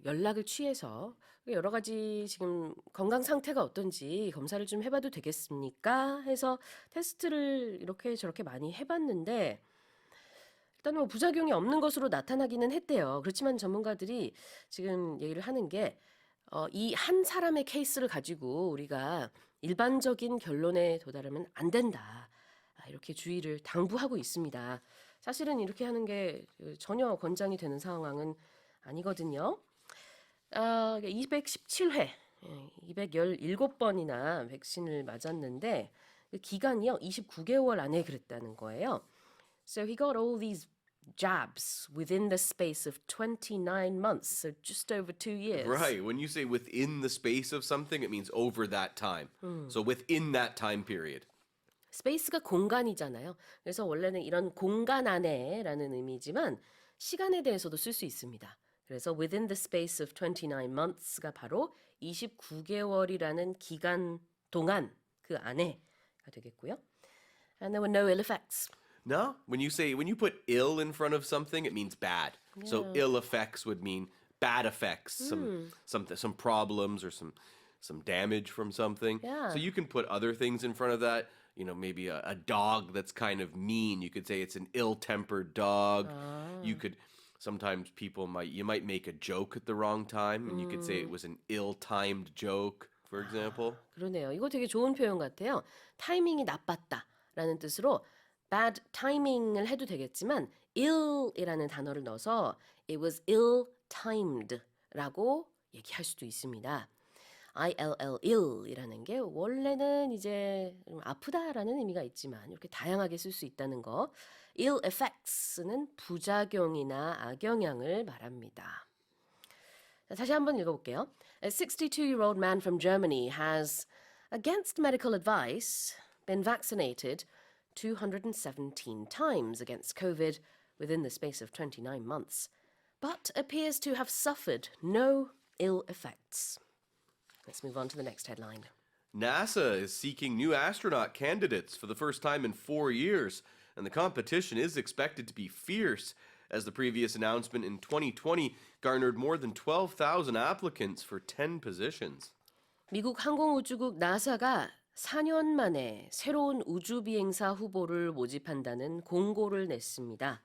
연락을 취해서 여러 가지 지금 건강 상태가 어떤지 검사를 좀 해봐도 되겠습니까? 해서 테스트를 이렇게 저렇게 많이 해봤는데 일단 뭐 부작용이 없는 것으로 나타나기는 했대요. 그렇지만 전문가들이 지금 얘기를 하는 게 이 한 사람의 케이스를 가지고 우리가 일반적인 결론에 도달하면 안 된다. 이렇게 주의를 당부하고 있습니다. 사실은 이렇게 하는 게 전혀 권장이 되는 상황은 아니거든요. 217회, 217번이나 백신을 맞았는데 그 기간이요 29개월 안에 그랬다는 거예요. So he got all these jabs within the space of 29 months, so just over 2 years. Right. When you say within the space of something, it means over that time. So within that time period. 스페이스가 공간이잖아요. 그래서 원래는 이런 공간 안에라는 의미지만 시간에 대해서도 쓸 수 있습니다. 그래서 within the space of 29 months가 바로 29개월이라는 기간 동안 그 안에가 되겠고요. And there were no ill effects. No, when you put ill in front of something, it means bad. So ill effects would mean bad effects, some problems or some damage from something. Yeah. So you can put other things in front of that. You know, maybe a dog that's kind of mean. You could say it's an ill-tempered dog. You could sometimes you might make a joke at the wrong time, and you could say it was an ill-timed joke, for example. 그러네요. 이거 되게 좋은 표현 같아요. 타이밍이 나빴다라는 뜻으로 bad timing을 해도 되겠지만 ill이라는 단어를 넣어서 it was ill-timed라고 얘기할 수도 있습니다. ill이라는 게 원래는 이제 좀 아프다라는 의미가 있지만 이렇게 다양하게 쓸 수 있다는 거. ill effects는 부작용이나 악영향을 말합니다. 자, 다시 한번 읽어볼게요. A 62-year-old man from Germany has, against medical advice, been vaccinated 217 times against COVID within the space of 29 months, but appears to have suffered no ill effects. Let's move on to the next headline. NASA is seeking new astronaut candidates for the first time in 4 years, and the competition is expected to be fierce, as the previous announcement in 2020 garnered more than 12,000 applicants for 10 positions. 미국 항공우주국 나사가 4년 만에 새로운 우주비행사 후보를 모집한다는 공고를 냈습니다.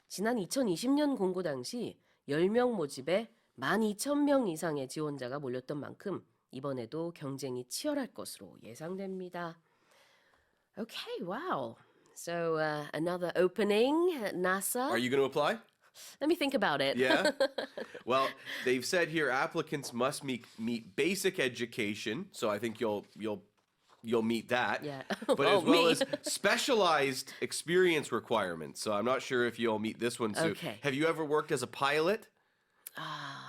지난 2020년 공고 당시 10명 모집에 12,000명 이상의 지원자가 몰렸던 만큼 이번에도 경쟁이 치열할 것으로 예상됩니다. Okay, wow. So another opening at NASA. Are you going to apply? Let me think about it. Yeah. Well, they've said here applicants must meet basic education, so I think you'll meet that. Yeah. But Well, as well me. as specialized experience requirements. So I'm not sure if you'll meet this one too. Okay. Have you ever worked as a pilot? A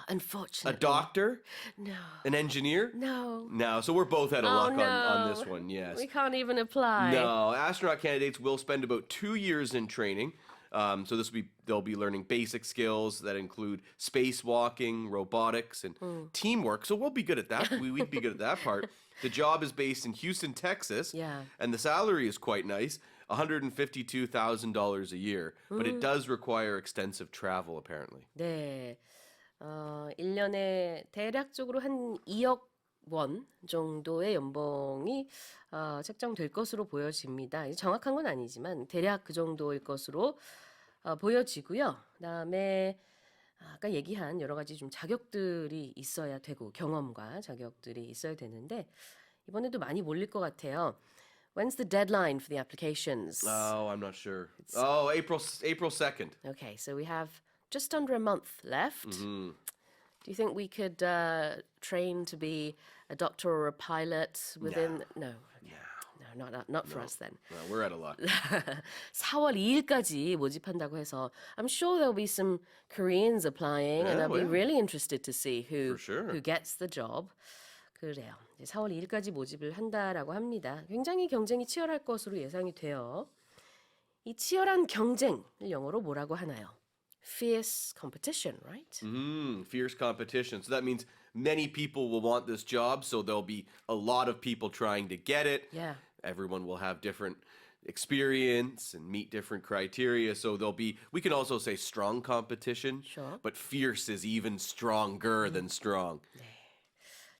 Unfortunately. doctor? No. An engineer? No. No. So we're both out of luck no. on this one. Yes. We can't even apply. No, astronaut candidates will spend about 2 years in training. So they'll be learning basic skills that include spacewalking, robotics, and teamwork. So we'll be good at that. We'd be good at that part. The job is based in Houston, Texas, Yeah. and the salary is quite nice, $152,000 a year. But it does require extensive travel, apparently. 네. 1년에 대략적으로 한 2억 원 정도의 연봉이 책정될 것으로 보여집니다. 정확한 건 아니지만 대략 그 정도일 것으로 보여지고요. 그다음에 아까 얘기한 여러 가지 좀 자격들이 있어야 되고 경험과 자격들이 있어야 되는데 이번에도 많이 몰릴 것 같아요. When's the deadline for the applications? Oh, I'm not sure. April 2nd. Okay, so we have just under a month left. Do you think we could train to be a doctor or a pilot within? No. Not for us then. No, we're out of luck. 4월 2일까지 모집한다고 해서 I'm sure there'll be some Koreans applying and I'll be really interested to see who gets the job. 그래요. 이제 4월 2일까지 모집을 한다라고 합니다. 굉장히 경쟁이 치열할 것으로 예상이 돼요. 이 치열한 경쟁을 영어로 뭐라고 하나요? Fierce competition, right? Fierce competition. So that means many people will want this job, so there'll be a lot of people trying to get it. Yeah. Everyone will have different experience and meet different criteria. So we can also say strong competition, Sure. but fierce is even stronger than strong.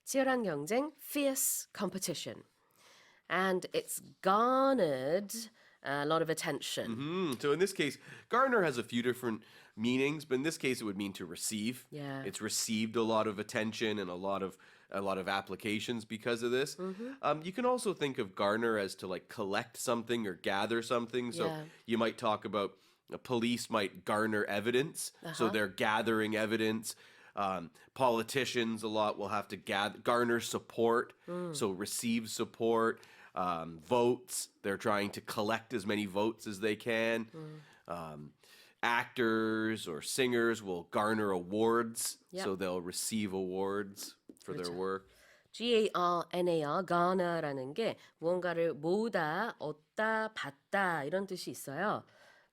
치열한 경쟁, fierce competition. And it's garnered a lot of attention. So in this case, garner has a few different meanings, but in this case, it would mean to receive. Yeah. It's received a lot of attention and a lot of applications because of this. You can also think of garner as to like collect something or gather something. So Yeah. you might talk about police might garner evidence, so they're gathering evidence. Politicians a lot will have to garner support, so receive support. Votes, they're trying to collect as many votes as they can. Actors or singers will garner awards, so they'll receive awards for their work. G-A-R-N-A-R, garner라는 게 무언가를 모으다, 얻다, 받다 이런 뜻이 있어요.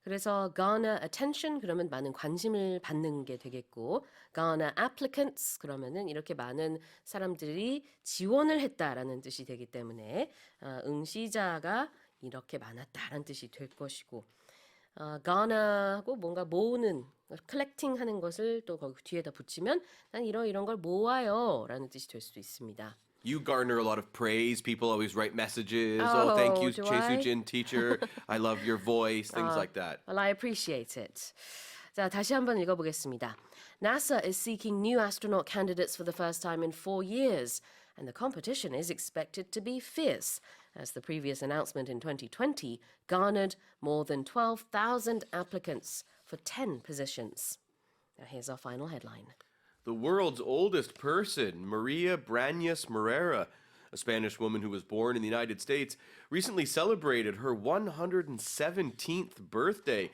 그래서 garner attention 그러면 많은 관심을 받는 게 되겠고 garner applicants 그러면은 이렇게 많은 사람들이 지원을 했다라는 뜻이 되기 때문에 응시자가 이렇게 많았다라는 뜻이 될 것이고 garner하고 뭔가 모으는 collecting 하는 것을 또 거기 뒤에다 붙이면 난 이런 걸 모아요라는 뜻이 될 수도 있습니다. You garner a lot of praise. People always write messages. Oh, thank you, do I? 최수진 teacher. I love your voice. Things like that. Well, I appreciate it. 자, 다시 한번 읽어보겠습니다. NASA is seeking new astronaut candidates for the first time in 4 years, and the competition is expected to be fierce, as the previous announcement in 2020 garnered more than 12,000 applicants for 10 positions. Now, here's our final headline. The world's oldest person, Maria Brañas Morera, a Spanish woman who was born in the United States, recently celebrated her 117th birthday.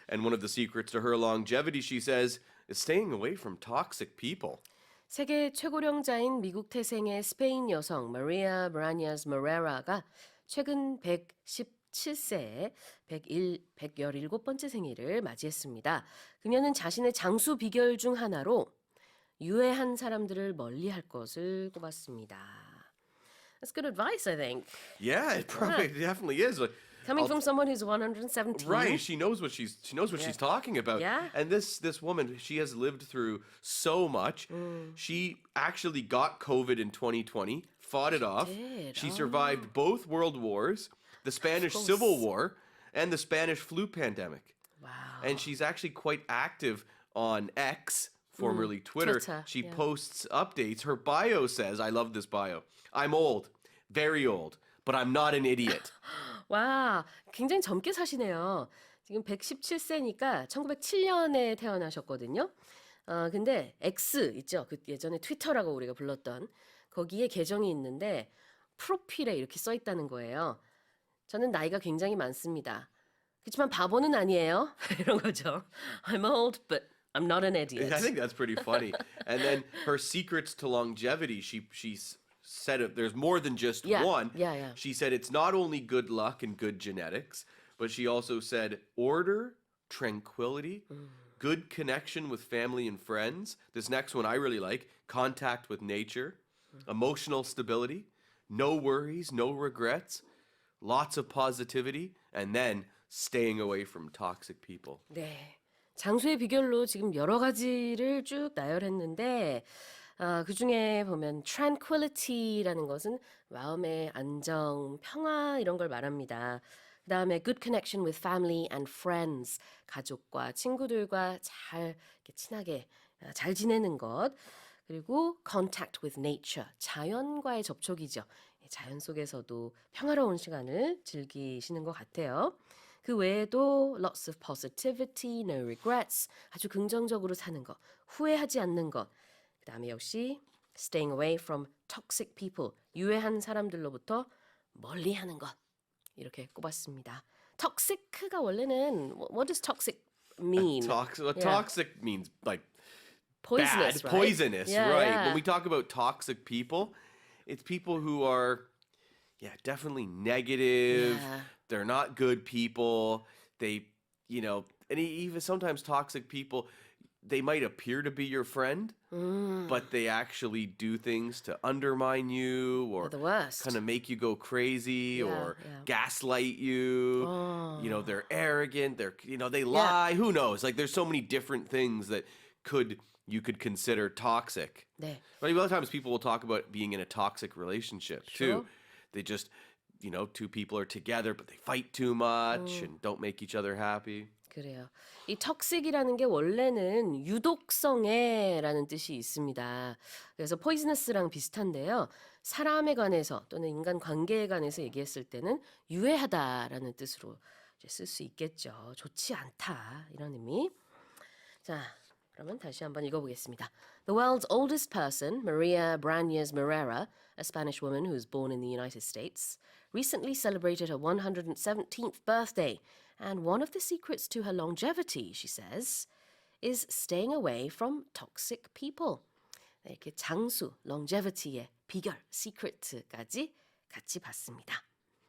And one of the secrets to her longevity, she says, is staying away from toxic people. 세계 최고령자인 미국 태생의 스페인 여성 마리아 브라냐스 모레라가 최근 117세에 117번째 생일을 맞이했습니다. 그녀는 자신의 장수 비결 중 하나로 유해한 사람들을 멀리할 것을 꼽았습니다. That's good advice, I think. Yeah, it probably definitely is. Coming from someone who's 117. Right, she knows what she's talking about. Yeah. And this woman, she has lived through so much. She actually got COVID in 2020, fought it off. did? She survived both world wars, the Spanish Civil War, and the Spanish flu pandemic. Wow. And she's actually quite active on X, formerly Twitter. Twitter, She yeah. posts updates. Her bio says, I love this bio. I'm old, very old, but I'm not an idiot. 와, 굉장히 젊게 사시네요. 지금 117세니까 1907년에 태어나셨거든요. 근데 X 있죠? 그 예전에 트위터라고 우리가 불렀던 거기에 계정이 있는데 프로필에 이렇게 써 있다는 거예요. 저는 나이가 굉장히 많습니다. 그렇지만 바보는 아니에요. 이런 거죠. I'm old, but I'm not an idiot. I think that's pretty funny. And then her secrets to longevity, she's said it, there's more than just one. Yeah. She said it's not only good luck and good genetics, but she also said order, tranquility, good connection with family and friends. This next one I really like, contact with nature, emotional stability, no worries, no regrets, lots of positivity, and then staying away from toxic people. 네. 장수의 비결로 지금 여러 가지를 쭉 나열했는데 그 중에 보면 tranquility라는 것은 마음의 안정, 평화 이런 걸 말합니다. 그 다음에 good connection with family and friends, 가족과 친구들과 잘 이렇게 친하게 잘 지내는 것. 그리고 contact with nature, 자연과의 접촉이죠. 자연 속에서도 평화로운 시간을 즐기시는 것 같아요. 그 외에도 lots of positivity, no regrets, 아주 긍정적으로 사는 것, 후회하지 않는 것. 그 다음에 역시 staying away from toxic people, 유해한 사람들로부터 멀리하는 것. 이렇게 꼽았습니다. toxic가 원래는 what does toxic mean? Toxic means like poisonous, bad, right? poisonous, Yeah, right? yeah. When we talk about toxic people, it's people who are, definitely negative. Yeah. They're not good people. They, and even sometimes toxic people, they might appear to be your friend, but they actually do things to undermine you or The worst. kind of make you go crazy or yeah. gaslight you. They're arrogant. They lie. Who knows? Like there's so many different things that you could consider toxic. 네. But a lot of times people will talk about being in a toxic relationship Sure. too. They just, two people are together, but they fight too much and don't make each other happy. 그래요. 이 턱식이라는 게 원래는 유독성애라는 뜻이 있습니다. 그래서 poisonous랑 비슷한데요. 사람에 관해서 또는 인간 관계에 관해서 얘기했을 때는 유해하다라는 뜻으로 쓸 수 있겠죠. 좋지 않다 이런 의미. 자, 그러면 다시 한번 읽어보겠습니다. The world's oldest person, Maria Brañas Morera, a Spanish woman who was born in the United States, recently celebrated her 117th birthday. And one of the secrets to her longevity, she says, is staying away from toxic people. 네, 이렇게 장수, longevity의 비결, secret까지 같이 봤습니다.